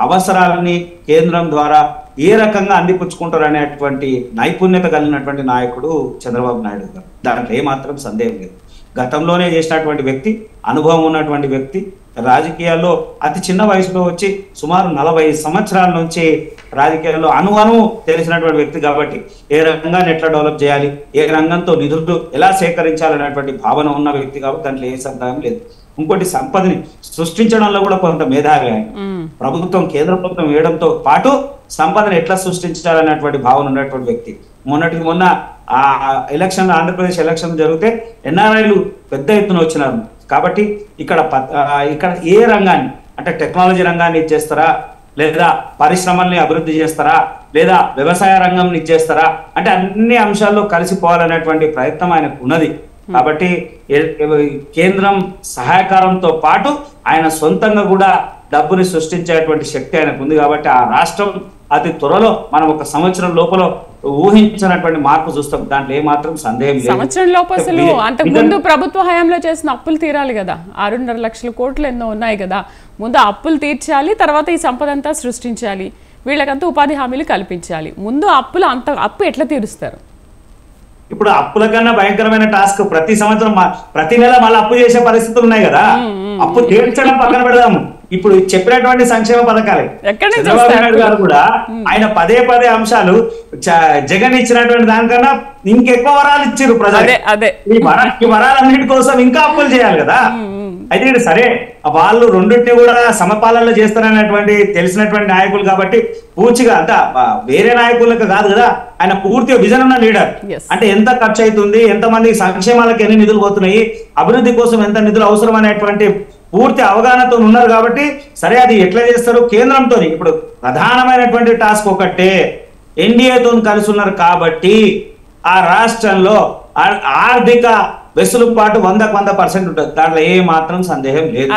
అవసరాలని కేంద్రం ద్వారా ఏ రకంగా అందిపుచ్చుకుంటారు అనేటువంటి నైపుణ్యత కలిగినటువంటి నాయకుడు చంద్రబాబు నాయుడు గారు. దాంట్లో ఏమాత్రం సందేహం లేదు. గతంలోనే చేసినటువంటి వ్యక్తి, అనుభవం ఉన్నటువంటి వ్యక్తి, రాజకీయాల్లో అతి చిన్న వయసులో వచ్చి సుమారు 40 సంవత్సరాల నుంచి రాజకీయాల్లో అణువణు తెలిసినటువంటి వ్యక్తి కాబట్టి ఏ రంగాన్ని ఎట్లా డెవలప్ చేయాలి, ఏ రంగంతో నిధులు ఎలా సేకరించాలనేటువంటి భావన ఉన్న వ్యక్తి కాబట్టి దాంట్లో ఏ సందేహం లేదు. ఇంకోటి, సంపదని సృష్టించడంలో కూడా కొంత మేధావి ఆయన. ప్రభుత్వం, కేంద్ర ప్రభుత్వం వేయడంతో పాటు సంపదను ఎట్లా సృష్టించాలనేటువంటి భావన ఉన్నటువంటి వ్యక్తి. మొన్న ఎలక్షన్, ఆంధ్రప్రదేశ్ ఎలక్షన్ జరిగితే ఎన్ఆర్ఐలు పెద్ద ఎత్తున వచ్చినారు కాబట్టి ఇక్కడ ఏ రంగాన్ని అంటే టెక్నాలజీ రంగాన్ని ఇచ్చేస్తారా, లేదా పరిశ్రమల్ని అభివృద్ధి చేస్తారా, లేదా వ్యవసాయ రంగం ఇచ్చేస్తారా అంటే అన్ని అంశాల్లో కలిసిపోవాలనేటువంటి ప్రయత్నం ఆయనకు ఉన్నది. కాబట్టి కేంద్రం సహాయకారంతో పాటు ఆయన సొంతంగా కూడా డబ్బుని సృష్టించేటువంటి శక్తి ఆయనకు ఉంది. కాబట్టి ఆ రాష్ట్రం అతి త్వరలో మనం 1 సంవత్సరం లోపల ఊహించినటువంటి మార్పు చూస్తాం. దాంట్లో ఏమాత్రం సందేహం లేదు. సంవత్సరం లోపు అసలు అంతకుముందు ప్రభుత్వ హయాంలో చేసిన అప్పులు తీరాలి కదా, 6.5 లక్షల కోట్లు ఎన్నో ఉన్నాయి కదా. ముందు అప్పులు తీర్చాలి, తర్వాత ఈ సంపద అంతా సృష్టించాలి, వీళ్ళకంతా ఉపాధి హామీలు కల్పించాలి. ముందు అప్పు ఎట్లా తీరుస్తారు? ఇప్పుడు అప్పుల కన్నా భయంకరమైన టాస్క్ ప్రతి సంవత్సరం ప్రతి నెల మళ్ళీ అప్పు చేసే పరిస్థితులు ఉన్నాయి కదా. అప్పు తీర్చడం పక్కన పెడదాము, ఇప్పుడు చెప్పినటువంటి సంక్షేమ పథకాలే చంద్రబాబు నాయుడు గారు కూడా ఆయన పదే అంశాలు జగన్ ఇచ్చినటువంటి దానికన్నా ఇంకెక్కువ వరాలు ఇచ్చారు ప్రజలు. ఈ వరాలన్నిటి కోసం ఇంకా అప్పులు చేయాలి కదా. అయితే ఇక్కడ సరే వాళ్ళు రెండింటిని కూడా సమపాలనలో చేస్తారనేటువంటి తెలిసినటువంటి నాయకులు కాబట్టి పూర్తిగా అంత వేరే నాయకులకు కాదు కదా, ఆయన పూర్తిగా విజన్ ఉన్న లీడర్. అంటే ఎంత ఖర్చు అవుతుంది, ఎంతమంది సంక్షేమాలకు ఎన్ని నిధులు పోతున్నాయి, అభివృద్ధి కోసం ఎంత నిధులు అవసరం అనేటువంటి పూర్తి అవగాహనతో ఉన్నారు కాబట్టి సరే అది ఎట్లా చేస్తారు కేంద్రంతో. ఇప్పుడు ప్రధానమైనటువంటి టాస్క్ ఒకటే, ఎన్డీఏతో కలిసి ఉన్నారు కాబట్టి ఆ రాష్ట్రంలో ఆర్థిక వెసులుబాటు 100% ఉంటుంది, దాంట్లో ఏ మాత్రం సందేహం లేదు.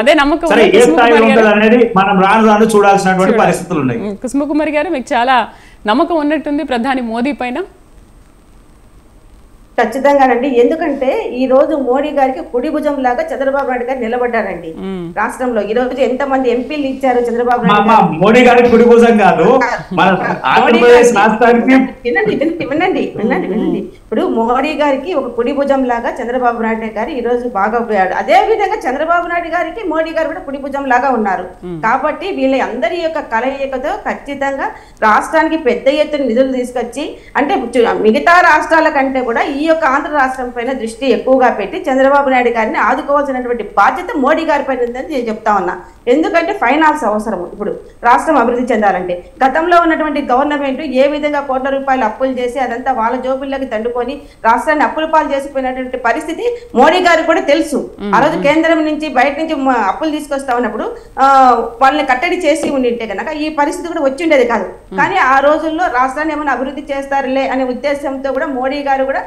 సరే ఏ స్థాయిలో ఉంటుంది అనేది మనం రాను రాను చూడాల్సినటువంటి పరిస్థితులు ఉన్నాయి. కుసుమకుమారి గారు, మీకు చాలా నమ్మకం ఉన్నట్టుంది ప్రధాని మోదీ పైన. ఖచ్చితంగానండి, ఎందుకంటే ఈ రోజు మోడీ గారికి కుడి భుజం లాగా చంద్రబాబు నాయుడు గారు నిలబడ్డారండి రాష్ట్రంలో. ఈ రోజు ఎంతమంది ఎంపీలు ఇచ్చారు చంద్రబాబు నాయుడు. మోడీ గారికి కుడి భుజం కాదు, వినండి. ఇప్పుడు మోడీ గారికి ఒక కుడి భుజం లాగా చంద్రబాబు నాయుడు గారు ఈ రోజు బాగా పోయాడు. అదే విధంగా చంద్రబాబు నాయుడు గారికి మోడీ గారు కూడా కుడి భుజం లాగా ఉన్నారు. కాబట్టి వీళ్ళ అందరి యొక్క కలయికతో ఖచ్చితంగా రాష్ట్రానికి పెద్ద ఎత్తున నిధులు తీసుకొచ్చి, అంటే మిగతా రాష్ట్రాల కంటే కూడా ఈ యొక్క ఆంధ్ర రాష్ట్రం పైన దృష్టి ఎక్కువగా పెట్టి చంద్రబాబు నాయుడు గారిని ఆదుకోవాల్సినటువంటి బాధ్యత మోడీ గారి పైన ఉందని నేను చెప్తా ఉన్నా. ఎందుకంటే ఫైనాన్స్ అవసరం ఇప్పుడు రాష్ట్రం అభివృద్ధి చెందాలంటే. గతంలో ఉన్నటువంటి గవర్నమెంట్ ఏ విధంగా కోట్ల రూపాయలు అప్పులు చేసి అదంతా వాళ్ళ జోబుల్లోకి తండుకొని రాష్ట్రాన్ని అప్పుల పాలు చేసిపోయినటువంటి పరిస్థితి మోడీ గారికి కూడా తెలుసు. ఆ రోజు కేంద్రం నుంచి బయట నుంచి అప్పులు తీసుకొస్తా ఉన్నప్పుడు వాళ్ళని కట్టడి చేసి ఉండింటే కనుక ఈ పరిస్థితి కూడా వచ్చిండేది కాదు. కానీ ఆ రోజుల్లో రాష్ట్రాన్ని ఏమైనా అభివృద్ధి చేస్తారులే అనే ఉద్దేశంతో కూడా మోడీ గారు కూడా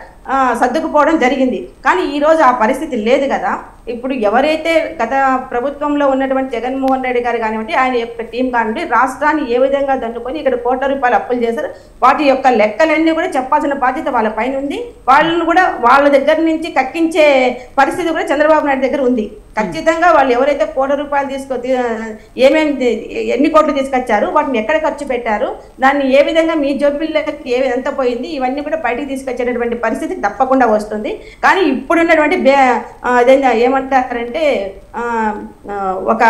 సర్దుకుపోవడం జరిగింది. కానీ ఈ రోజు ఆ పరిస్థితి లేదు కదా. ఇప్పుడు ఎవరైతే గత ప్రభుత్వంలో ఉన్నటువంటి జగన్మోహన్ రెడ్డి గారు కానివ్వండి, ఆయన యొక్క టీం కానివ్వండి, రాష్ట్రాన్ని ఏ విధంగా దండుకొని ఇక్కడ కోట్ల రూపాయలు అప్పులు చేశారు, వాటి యొక్క లెక్కలన్నీ కూడా చెప్పాల్సిన బాధ్యత వాళ్ళ పైన ఉంది. వాళ్ళని కూడా వాళ్ళ దగ్గర నుంచి కక్కించే పరిస్థితి కూడా చంద్రబాబు నాయుడు దగ్గర ఉంది. ఖచ్చితంగా వాళ్ళు ఎవరైతే కోట్ల రూపాయలు ఎన్ని కోట్లు తీసుకొచ్చారు, వాటిని ఎక్కడ ఖర్చు పెట్టారు, దాన్ని ఏ విధంగా మీ జోబిల్లోకి ఎంత పోయింది, ఇవన్నీ కూడా బయటికి తీసుకొచ్చేటటువంటి పరిస్థితి తప్పకుండా వస్తుంది. కానీ ఇప్పుడున్నటువంటి ఏమంటారంటే ఒక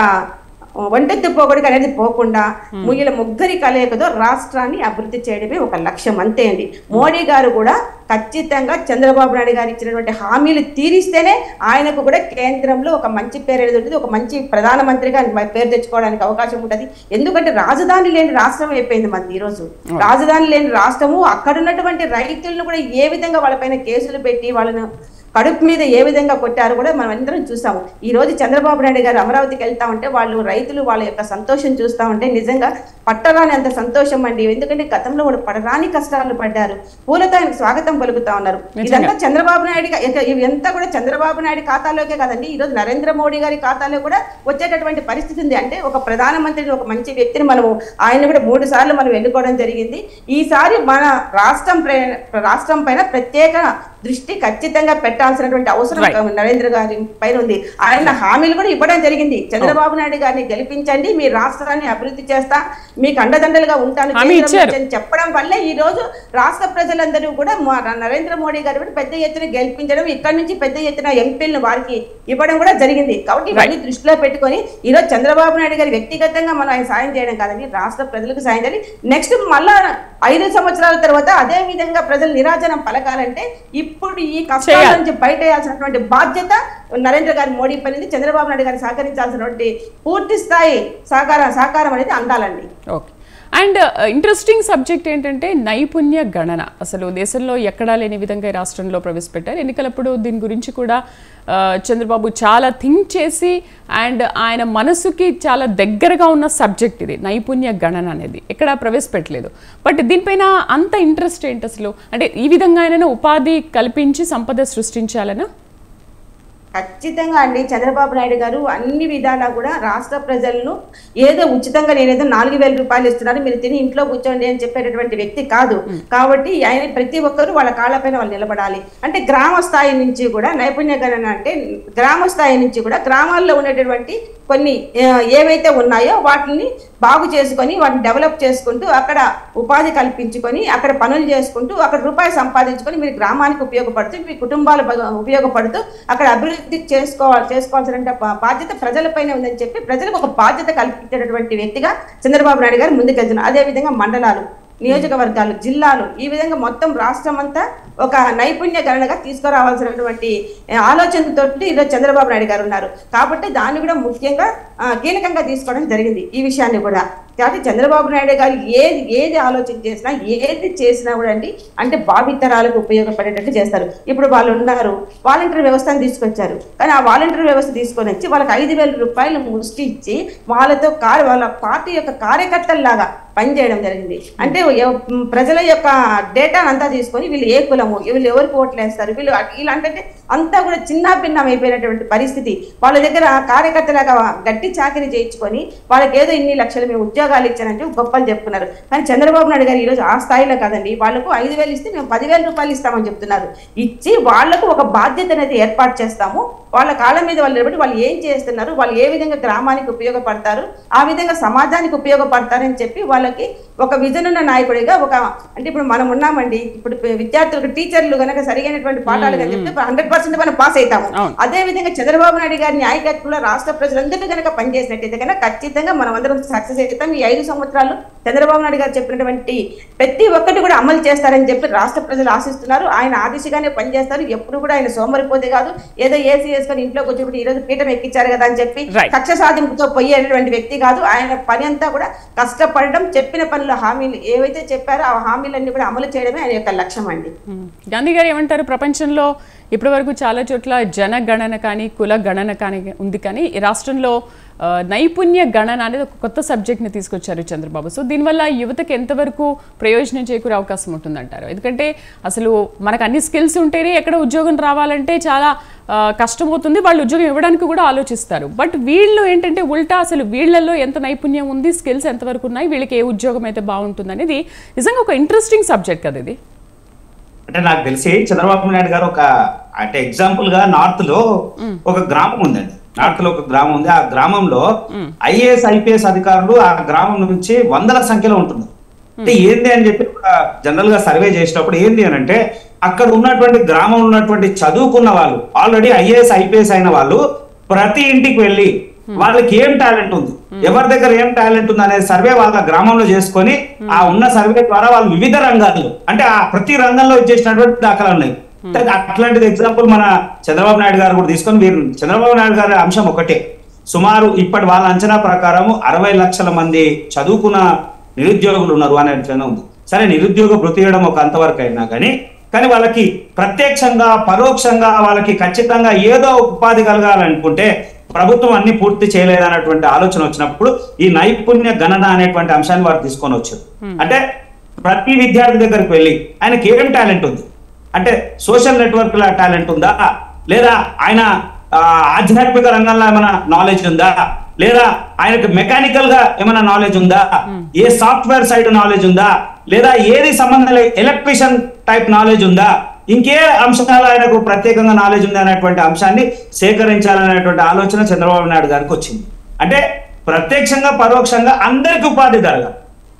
ఒంటెత్తు పోగొడుకు అనేది పోకుండా ముగ్గుల ముగ్గురి కలయికతో రాష్ట్రాన్ని అభివృద్ధి చేయడమే ఒక లక్ష్యం, అంతే అండి. మోడీ గారు కూడా ఖచ్చితంగా చంద్రబాబు నాయుడు గారు ఇచ్చినటువంటి హామీలు తీరిస్తేనే ఆయనకు కూడా కేంద్రంలో ఒక మంచి పేరు అనేది ఉంటుంది, ఒక మంచి ప్రధానమంత్రిగా పేరు తెచ్చుకోవడానికి అవకాశం ఉంటుంది. ఎందుకంటే రాజధాని లేని రాష్ట్రం అయిపోయింది మనది ఈరోజు. రాజధాని లేని రాష్ట్రము, అక్కడ ఉన్నటువంటి రైతులను కూడా ఏ విధంగా వాళ్ళపైన కేసులు పెట్టి వాళ్ళను కడుపు మీద ఏ విధంగా కొట్టారు కూడా మనం అందరం చూసాము. ఈ రోజు చంద్రబాబు నాయుడు గారు అమరావతికి వెళ్తా ఉంటే వాళ్ళు రైతులు వాళ్ళ యొక్క సంతోషం చూస్తూ ఉంటే నిజంగా పట్టరాని అంత సంతోషం అండి. ఎందుకంటే గతంలో కూడా పడరాని కష్టాలు పడ్డారు, పూలతో ఆయనకు స్వాగతం పలుకుతా ఉన్నారు. ఇదంతా చంద్రబాబు నాయుడు, ఇదంతా కూడా చంద్రబాబు నాయుడు ఖాతాలోకే కాదండి, ఈ రోజు నరేంద్ర మోడీ గారి ఖాతాలో కూడా వచ్చేటటువంటి పరిస్థితి ఉంది. అంటే ఒక ప్రధానమంత్రిని, ఒక మంచి వ్యక్తిని మనము ఆయన కూడా 3 సార్లు మనం ఎన్నుకోవడం జరిగింది. ఈసారి మన రాష్ట్రం పైన ప్రత్యేక దృష్టి ఖచ్చితంగా పెట్టాల్సినటువంటి అవసరం నరేంద్ర గారి పైన ఉంది. ఆయన హామీలు కూడా ఇవ్వడం జరిగింది. చంద్రబాబు నాయుడు గారిని గెలిపించండి, మీ రాష్ట్రాన్ని అభివృద్ధి చేస్తా, మీకు అండదండలుగా ఉంటాను చెప్పడం వల్లే ఈ రోజు రాష్ట్ర ప్రజలందరూ కూడా నరేంద్ర మోడీ గారు పెద్ద ఎత్తున గెలిపించడం, ఇక్కడ నుంచి పెద్ద ఎత్తున ఎంపీలను వారికి ఇవ్వడం కూడా జరిగింది. కాబట్టి ఇవన్నీ దృష్టిలో పెట్టుకొని ఈ రోజు చంద్రబాబు నాయుడు గారి వ్యక్తిగతంగా మనం ఆయన సాయం చేయడం కాదండి, రాష్ట్ర ప్రజలకు సాయం చేయాలి. నెక్స్ట్ మళ్ళా 5 సంవత్సరాల తర్వాత అదే విధంగా ప్రజలు నిరాజనం పలకాలంటే ఇప్పుడు ఈ కష్టాల నుంచి బయట వేయాల్సినటువంటి బాధ్యత నరేంద్ర గారి మోడీ పని, చంద్రబాబు నాయుడు గారిని సహకరించాల్సినటువంటి పూర్తి స్థాయి సహకారం అనేది అందాలండి. ఓకే. అండ్ ఇంట్రెస్టింగ్ సబ్జెక్ట్ ఏంటంటే నైపుణ్య గణన. అసలు దేశంలో ఎక్కడా లేని విధంగా రాష్ట్రంలో ప్రవేశపెట్టారు. ఎన్నికలప్పుడు దీని గురించి కూడా చంద్రబాబు చాలా థింక్ చేసి అండ్ ఆయన మనసుకి చాలా దగ్గరగా ఉన్న సబ్జెక్ట్ ఇది, నైపుణ్య గణన అనేది ఎక్కడా ప్రవేశపెట్టలేదు. బట్ దీనిపైన అంత ఇంట్రెస్ట్ ఏంటి అసలు? అంటే ఈ విధంగా ఆయన ఉపాధి కల్పించి సంపద సృష్టించాలనా? ఖచ్చితంగా అండి. చంద్రబాబు నాయుడు గారు అన్ని విధాలా కూడా రాష్ట్ర ప్రజలను ఏదో ఉచితంగా నేనేదో 4,000 రూపాయలు ఇస్తున్నాను, మీరు తిని ఇంట్లో కూర్చోండి అని చెప్పేటటువంటి వ్యక్తి కాదు. కాబట్టి ఆయన ప్రతి ఒక్కరూ వాళ్ళ కాళ్ళపైన వాళ్ళు నిలబడాలి. అంటే గ్రామ స్థాయి నుంచి కూడా నైపుణ్య గణన అంటే గ్రామ స్థాయి నుంచి కూడా గ్రామాల్లో ఉన్నటువంటి కొన్ని ఏవైతే ఉన్నాయో వాటిని బాగు చేసుకొని వాటిని డెవలప్ చేసుకుంటూ అక్కడ ఉపాధి కల్పించుకొని అక్కడ పనులు చేసుకుంటూ అక్కడ రూపాయి సంపాదించుకొని మీరు గ్రామానికి ఉపయోగపడుతూ మీ కుటుంబాలు ఉపయోగపడుతూ అక్కడ అభివృద్ధి చేసుకోవాల్సిన బాధ్యత ప్రజలపైనే ఉందని చెప్పి ప్రజలకు ఒక బాధ్యత కల్పించేటటువంటి వ్యక్తిగా చంద్రబాబు నాయుడు గారు ముందుకెళ్తున్నారు. అదేవిధంగా మండలాలు, నియోజకవర్గాలు, జిల్లాలు, ఈ విధంగా మొత్తం రాష్ట్రం అంతా ఒక నైపుణ్య గణనగా తీసుకురావాల్సినటువంటి ఆలోచనతో ఈరోజు చంద్రబాబు నాయుడు గారు ఉన్నారు. కాబట్టి దాన్ని కూడా ముఖ్యంగా కీలకంగా తీసుకోవడం జరిగింది ఈ విషయాన్ని కూడా. కాబట్టి చంద్రబాబు నాయుడు గారు ఏది ఆలోచన చేసినా ఏది చేసినా కూడా అంటే భావితరాలకు ఉపయోగపడేటట్టు చేస్తారు. ఇప్పుడు వాళ్ళు ఉన్నారు, వాలంటీర్ వ్యవస్థను తీసుకొచ్చారు. కానీ ఆ వాలంటీర్ వ్యవస్థ తీసుకొని వచ్చి వాళ్ళకి 5,000 రూపాయలు ముష్టి ఇచ్చి వాళ్ళతో వాళ్ళ పార్టీ యొక్క కార్యకర్తల్లాగా పనిచేయడం జరిగింది. అంటే ప్రజల యొక్క డేటాను అంతా తీసుకొని వీళ్ళు ఏ కులము, వీళ్ళు ఎవరికి ఓట్లు వేస్తారు, వీళ్ళు ఇలాంటి అంతా కూడా చిన్న భిన్నం అయిపోయినటువంటి పరిస్థితి. వాళ్ళ దగ్గర కార్యకర్తలాగా గట్టి చాకరీ చేయించుకొని వాళ్ళకి ఏదో ఇన్ని లక్షలు మేము ఉద్యోగాలు ఇచ్చానంటే గొప్పలు చెప్పుకున్నారు. కానీ చంద్రబాబు నాయుడు గారు ఈరోజు ఆ స్థాయిలో కాదండి. వాళ్ళకు 5,000 ఇస్తే మేము 10,000 రూపాయలు ఇస్తామని చెప్తున్నారు. ఇచ్చి వాళ్లకు ఒక బాధ్యత అనేది ఏర్పాటు చేస్తాము, వాళ్ళ కాళ్ళ మీద వాళ్ళు నిలబడి వాళ్ళు ఏం చేస్తున్నారు, వాళ్ళు ఏ విధంగా గ్రామానికి ఉపయోగపడతారు, ఆ విధంగా సమాజానికి ఉపయోగపడతారని చెప్పి వాళ్ళకి ఒక విజన్ ఉన్న నాయకుడిగా అంటే ఇప్పుడు మనం ఉన్నామండి. ఇప్పుడు విద్యార్థులకు టీచర్లు కనుక సరిగైనటువంటి పాఠాలు కనుక చెప్తే 100% మనం పాస్ అవుతాము. అదే విధంగా చంద్రబాబు నాయుడు గారి నాయకత్వంలో రాష్ట్ర ప్రజలందరూ కనుక పనిచేసినట్టయితే కనుక ఖచ్చితంగా మనం అందరం సక్సెస్ అవుతాం. ఈ 5 సంవత్సరాలు చంద్రబాబు నాయుడు గారు చెప్పినటువంటి ప్రతి ఒక్కటి కూడా అమలు చేస్తారని చెప్పి రాష్ట్ర ప్రజలు ఆశిస్తున్నారు. ఆయన ఆ దిశగానే పనిచేస్తారు. ఎప్పుడు కూడా ఆయన సోమరిపోతే కాదు, ఏదో ఏసీ వేసుకొని ఇంట్లోకి వచ్చి ఈ రోజు పీఠం ఎక్కించారు కదా అని చెప్పి కక్ష సాధింపుతో పోయేటువంటి వ్యక్తి కాదు. ఆయన పని అంతా కూడా కష్టపడడం, చెప్పిన పనుల హామీలు ఏవైతే చెప్పారో ఆ హామీలన్నీ కూడా అమలు చేయడమే ఆయన యొక్క లక్ష్యం అండి. గాంధీ గారు ఏమంటారు? ప్రపంచంలో ఇప్పటి వరకు చాలా చోట్ల జనగణన కానీ కుల గణన కానీ ఉంది, కానీ ఈ రాష్ట్రంలో నైపుణ్య గణన అనేది ఒక కొత్త సబ్జెక్ట్ని తీసుకొచ్చారు చంద్రబాబు. సో దీనివల్ల యువతకు ఎంతవరకు ప్రయోజనం చేకూరే అవకాశం ఉంటుందంటారు? ఎందుకంటే అసలు మనకు అన్ని స్కిల్స్ ఉంటేనే ఎక్కడ ఉద్యోగం రావాలంటే చాలా కష్టమవుతుంది, వాళ్ళు ఉద్యోగం ఇవ్వడానికి కూడా ఆలోచిస్తారు. బట్ వీళ్ళు ఏంటంటే ఉల్టా అసలు వీళ్ళల్లో ఎంత నైపుణ్యం ఉంది, స్కిల్స్ ఎంతవరకు ఉన్నాయి, వీళ్ళకి ఏ ఉద్యోగం అయితే బాగుంటుంది అనేది నిజంగా ఒక ఇంట్రెస్టింగ్ సబ్జెక్ట్ కదా ఇది. అంటే నాకు తెలిసి చంద్రబాబు నాయుడు గారు అంటే ఎగ్జాంపుల్ గా నార్త్ లో ఒక గ్రామం ఉందండి. నార్త్ లో ఒక గ్రామం ఉంది. ఆ గ్రామంలో IAS IPS అధికారులు ఆ గ్రామం నుంచి 100ల సంఖ్యలో ఉంటున్నారు. అంటే ఏంది అని చెప్పి జనరల్ గా సర్వే చేసినప్పుడు ఏంది అని అంటే అక్కడ ఉన్నటువంటి గ్రామంలో ఉన్నటువంటి చదువుకున్న వాళ్ళు, ఆల్రెడీ IAS IPS అయిన వాళ్ళు ప్రతి ఇంటికి వెళ్ళి వాళ్ళకి ఏం టాలెంట్ ఉంది, ఎవరి దగ్గర ఏం టాలెంట్ ఉంది అనే సర్వే వాళ్ళ గ్రామంలో చేసుకొని ఆ ఉన్న సర్వే ద్వారా వాళ్ళు వివిధ రంగాల్లో అంటే ఆ ప్రతి రంగంలో ఇచ్చేసినటువంటి దాఖలు ఉన్నాయి. అట్లాంటిది ఎగ్జాంపుల్ మన చంద్రబాబు నాయుడు గారు కూడా తీసుకొని మీరు చంద్రబాబు నాయుడు గారి అంశం ఒకటే, సుమారు ఇప్పటి వాళ్ళ అంచనా ప్రకారం 60 లక్షల మంది చదువుకున్న నిరుద్యోగులు ఉన్నారు అనే ఉంది. సరే, నిరుద్యోగ భృతి ఇవ్వడం ఒక అంతవరకు అయినా కానీ వాళ్ళకి ప్రత్యక్షంగా పరోక్షంగా వాళ్ళకి ఖచ్చితంగా ఏదో ఉపాధి కలగాలనుకుంటే ప్రభుత్వం అన్ని పూర్తి చేయలేదన్నటువంటి ఆలోచన వచ్చినప్పుడు ఈ నైపుణ్య గణన అనేటువంటి అంశాన్ని వారు తీసుకొని వచ్చారు. అంటే ప్రతి విద్యార్థి దగ్గరికి వెళ్ళి ఆయనకి ఏం టాలెంట్ ఉంది, అంటే సోషల్ నెట్వర్క్ లా టాలెంట్ ఉందా, లేదా ఆయన ఆధ్యాత్మిక రంగంలో ఏమైనా నాలెడ్జ్ ఉందా, లేదా ఆయనకు మెకానికల్ గా ఏమైనా నాలెడ్జ్ ఉందా, ఏ సాఫ్ట్వేర్ సైడ్ నాలెడ్జ్ ఉందా, లేదా ఏది సంబంధం ఎలక్ట్రీషియన్ టైప్ నాలెడ్జ్ ఉందా, ఇంకే అంశాలు ఆయనకు ప్రత్యేకంగా నాలెడ్జ్ ఉంది అనేటువంటి అంశాన్ని సేకరించాలనేటువంటి ఆలోచన చంద్రబాబు నాయుడు గారికి వచ్చింది. అంటే ప్రత్యక్షంగా పరోక్షంగా అందరికి ఉపాధి జరగాలి.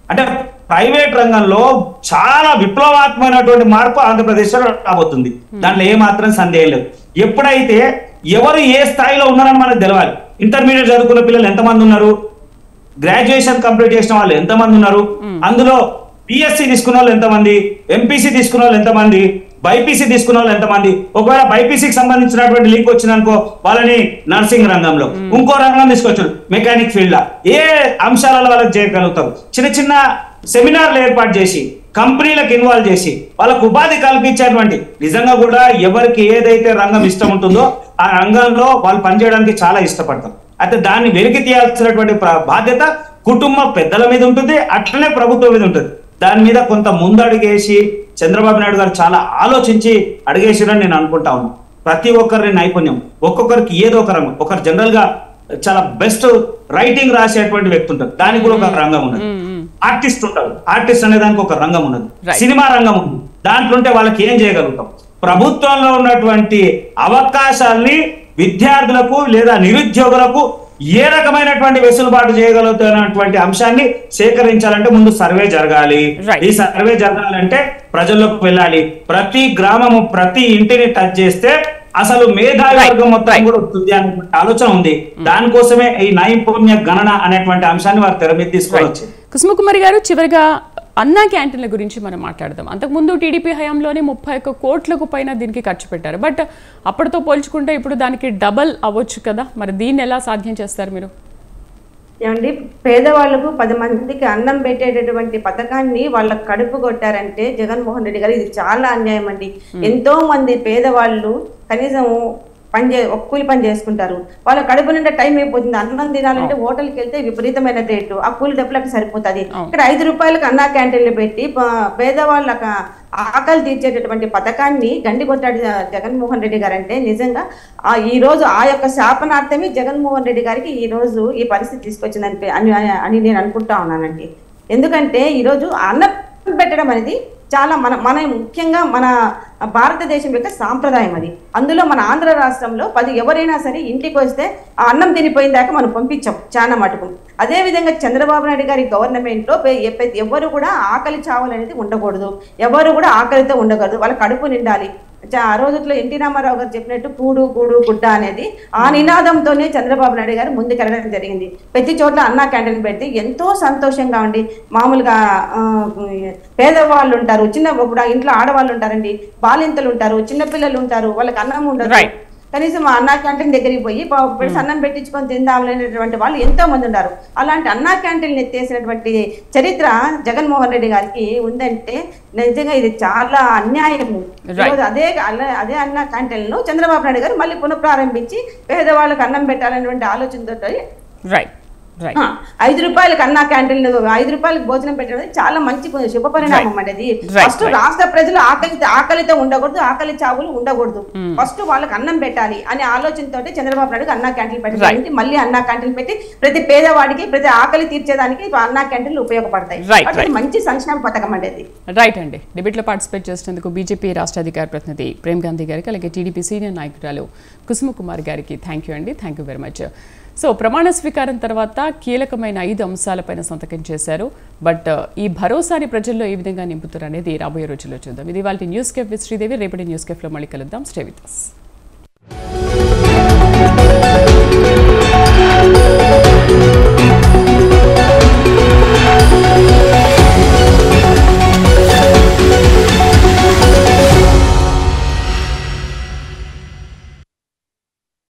అంటే ప్రైవేట్ రంగంలో చాలా విప్లవాత్మకమైనటువంటి మార్పు ఆంధ్రప్రదేశ్లో రాబోతుంది, దాంట్లో ఏమాత్రం సందేహం లేదు. ఎప్పుడైతే ఎవరు ఏ స్థాయిలో ఉన్నారని మనకు తెలవాలి. ఇంటర్మీడియట్ చదువుకున్న పిల్లలు ఎంతమంది ఉన్నారు, గ్రాడ్యుయేషన్ కంప్లీట్ చేసిన వాళ్ళు ఎంతమంది ఉన్నారు, అందులో BSc తీసుకున్న వాళ్ళు ఎంతమంది, MPC తీసుకున్న వాళ్ళు ఎంతమంది, బైపీసీ తీసుకున్న వాళ్ళు ఎంతమంది, ఒకవేళ బైపీసీకి సంబంధించినటువంటి లింక్ వచ్చిందనుకో వాళ్ళని నర్సింగ్ రంగంలో, ఇంకో రంగం తీసుకొచ్చారు మెకానిక్ ఫీల్డ్ లా, ఏ అంశాలలో వాళ్ళకి చేయగలుగుతారు. చిన్న చిన్న సెమినార్లు ఏర్పాటు చేసి కంపెనీలకు ఇన్వాల్వ్ చేసి వాళ్ళకు ఉపాధి కల్పించేటువంటి, నిజంగా కూడా ఎవరికి ఏదైతే రంగం ఇష్టం ఉంటుందో ఆ రంగంలో వాళ్ళు పనిచేయడానికి చాలా ఇష్టపడతారు. అయితే దాన్ని వెలికి తీయాల్సినటువంటి బాధ్యత కుటుంబ పెద్దల మీద ఉంటుంది, అట్లనే ప్రభుత్వం మీద ఉంటుంది. దాని మీద కొంత ముందడుగేసి చంద్రబాబు నాయుడు గారు చాలా ఆలోచించి అడిగేసిరని నేను అనుకుంటా ఉన్నాను. ప్రతి ఒక్కరి నైపుణ్యం, ఒక్కొక్కరికి ఏదో ఒక రంగం, ఒకరు జనరల్ గా చాలా బెస్ట్ రైటింగ్ రాసేటువంటి వ్యక్తి ఉంటారు, దానికి కూడా ఒక రంగం ఉన్నది. ఆర్టిస్ట్ ఉంటారు, ఆర్టిస్ట్ అనే దానికి ఒక రంగం ఉన్నది. సినిమా రంగం ఉంది, దాంట్లో ఉంటే వాళ్ళకి ఏం చేయగలుగుతాం. ప్రభుత్వంలో ఉన్నటువంటి అవకాశాల్ని విద్యార్థులకు లేదా నిరుద్యోగులకు ఏ రకమైనటువంటి వెసులుబాటు చేయగలుగుతున్నటువంటి అంశాన్ని సేకరించాలంటే ముందు సర్వే జరగాలి. ఈ సర్వే జరగాలంటే ప్రజల్లోకి వెళ్ళాలి. ప్రతి గ్రామము ప్రతి ఇంటిని టచ్ చేస్తే అసలు మేధావి వర్గం మొత్తం కూడా వస్తుంది అనేటువంటి ఆలోచన ఉంది. దానికోసమే ఈ నైపుణ్య గణన అనేటువంటి అంశాన్ని వారు తెర మీద తీసుకోవచ్చు. కుసుమకుమారి గారు, చివరిగా అన్నా క్యాంటీన్ల గురించి మనం మాట్లాడదాం. అంతకుముందు టీడీపీ హయాంలోనే 31 కోట్లకు పైన దీనికి ఖర్చు పెట్టారు. బట్ అప్పటితో పోల్చుకుంటే ఇప్పుడు దానికి డబల్ అవ్వచ్చు కదా, మరి దీన్ని ఎలా సాధ్యం చేస్తారు మీరు? ఏమండి, పేదవాళ్లకు 10 మందికి అన్నం పెట్టేటటువంటి పథకాన్ని వాళ్ళ కడుపు కొట్టారంటే జగన్మోహన్ రెడ్డి గారు ఇది చాలా అన్యాయం అండి. ఎంతో మంది పేదవాళ్ళు కనీసం కూలి పని చేసుకుంటారు, వాళ్ళ కడుపు నిండా టైం అయిపోతుంది. అన్నం తినాలంటే హోటల్కి వెళ్తే విపరీతమైన రేటు, ఆ కూలి డబ్బులకు సరిపోతుంది. ఇక్కడ 5 రూపాయలకు అన్నా క్యాంటీన్లు పెట్టి పేదవాళ్ళ ఆకలి తీర్చేటటువంటి పథకాన్ని గండి కొట్టాడు జగన్మోహన్ రెడ్డి గారు. అంటే నిజంగా ఈ రోజు ఆ యొక్క శాపనార్థమే జగన్మోహన్ రెడ్డి గారికి ఈ రోజు ఈ పరిస్థితి తీసుకొచ్చిందని అని నేను అనుకుంటా ఉన్నానండి. ఎందుకంటే ఈరోజు అన్నం పెట్టడం అనేది చాలా మన ముఖ్యంగా మన భారతదేశం యొక్క సాంప్రదాయం అది. అందులో మన ఆంధ్ర రాష్ట్రంలో ఎవరైనా సరే ఇంటికి వస్తే ఆ అన్నం తినిపోయిన దాకా మనం పంపించాం చాలా మటుకు. అదేవిధంగా చంద్రబాబు నాయుడు గారి గవర్నమెంట్లో ఎవరు కూడా ఆకలి చావాలనేది ఉండకూడదు, ఎవరు కూడా ఆకలితో ఉండకూడదు, వాళ్ళ కడుపు నిండాలి. ఆ రోజుల్లో ఎన్టీ రామారావు గారు చెప్పినట్టు కూడు కూడు గుడ్డ అనేది ఆ నినాదంతోనే చంద్రబాబు నాయుడు గారు ముందుకెళ్ళడం జరిగింది. ప్రతి చోట్ల అన్నా క్యాంటీన్ పెడితే ఎంతో సంతోషంగా ఉండి, మామూలుగా పేదవాళ్ళు ఉంటారు, ఇప్పుడు ఇంట్లో ఆడవాళ్ళు ఉంటారండి, బాలింతలు ఉంటారు, చిన్నపిల్లలు ఉంటారు, వాళ్ళకి అన్నం ఉండదు. కనీసం అన్నా క్యాంటీన్ దగ్గరికి పోయి అన్నం పెట్టించుకొని తిందామనేటువంటి వాళ్ళు ఎంతో మంది ఉన్నారు. అలాంటి అన్నా క్యాంటీన్ ఎత్తేసినటువంటి చరిత్ర జగన్మోహన్ రెడ్డి గారికి ఉందంటే నిజంగా ఇది చాలా అన్యాయము. అదే అన్నా క్యాంటీన్లను చంద్రబాబు నాయుడు గారు మళ్ళీ పునఃప్రారంభించి పేదవాళ్ళకి అన్నం పెట్టాలనేటువంటి ఆలోచనతో 5 రూపాయలకు అన్నా క్యాంటీన్లు 5 రూపాయలకు భోజనం పెట్టడం చాలా మంచి శుభ పరిణామం అండి. అది ఫస్ట్ రాష్ట్ర ప్రజలు ఆకలితో ఉండకూడదు, ఆకలి చావులు ఉండకూడదు, ఫస్ట్ వాళ్ళకి అన్నం పెట్టాలి అనే ఆలోచనతో చంద్రబాబు నాయుడు అన్నా క్యాంటీన్ పెట్టడానికి మళ్ళీ అన్నా క్యాంటీన్ పెట్టి ప్రతి పేదవాడికి ప్రతి ఆకలి తీర్చేదానికి అన్నా క్యాంటీన్లు ఉపయోగపడతాయి. మంచి సంక్షేమ పథకం అండి. రైట్ అండి. డిబేట్ లో పార్టిసిపేట్ చేసినందుకు బీజేపీ రాష్ట్ర అధికార ప్రతినిధి ప్రేమ్ గాంధీ గారికి, అలాగే టీడీపీ సీనియర్ నాయకురాలు కుసుమ కుమార్ గారికి థ్యాంక్ యూ అండి. Thank you very much. So ప్రమాణ స్వీకారం తర్వాత కీలకమైన 5 అంశాలపైన సంతకం చేశారు. బట్ ఈ భరోసాని ప్రజల్లో ఏ విధంగా నింపుతారు అనేది రాబోయే రోజుల్లో చూద్దాం. ఇది వాళ్ళ న్యూస్ కేఫ్ విత్ శ్రీదేవి. రేపటి న్యూస్ కేఫ్లో మళ్ళీ కలుద్దాం. Stay with us.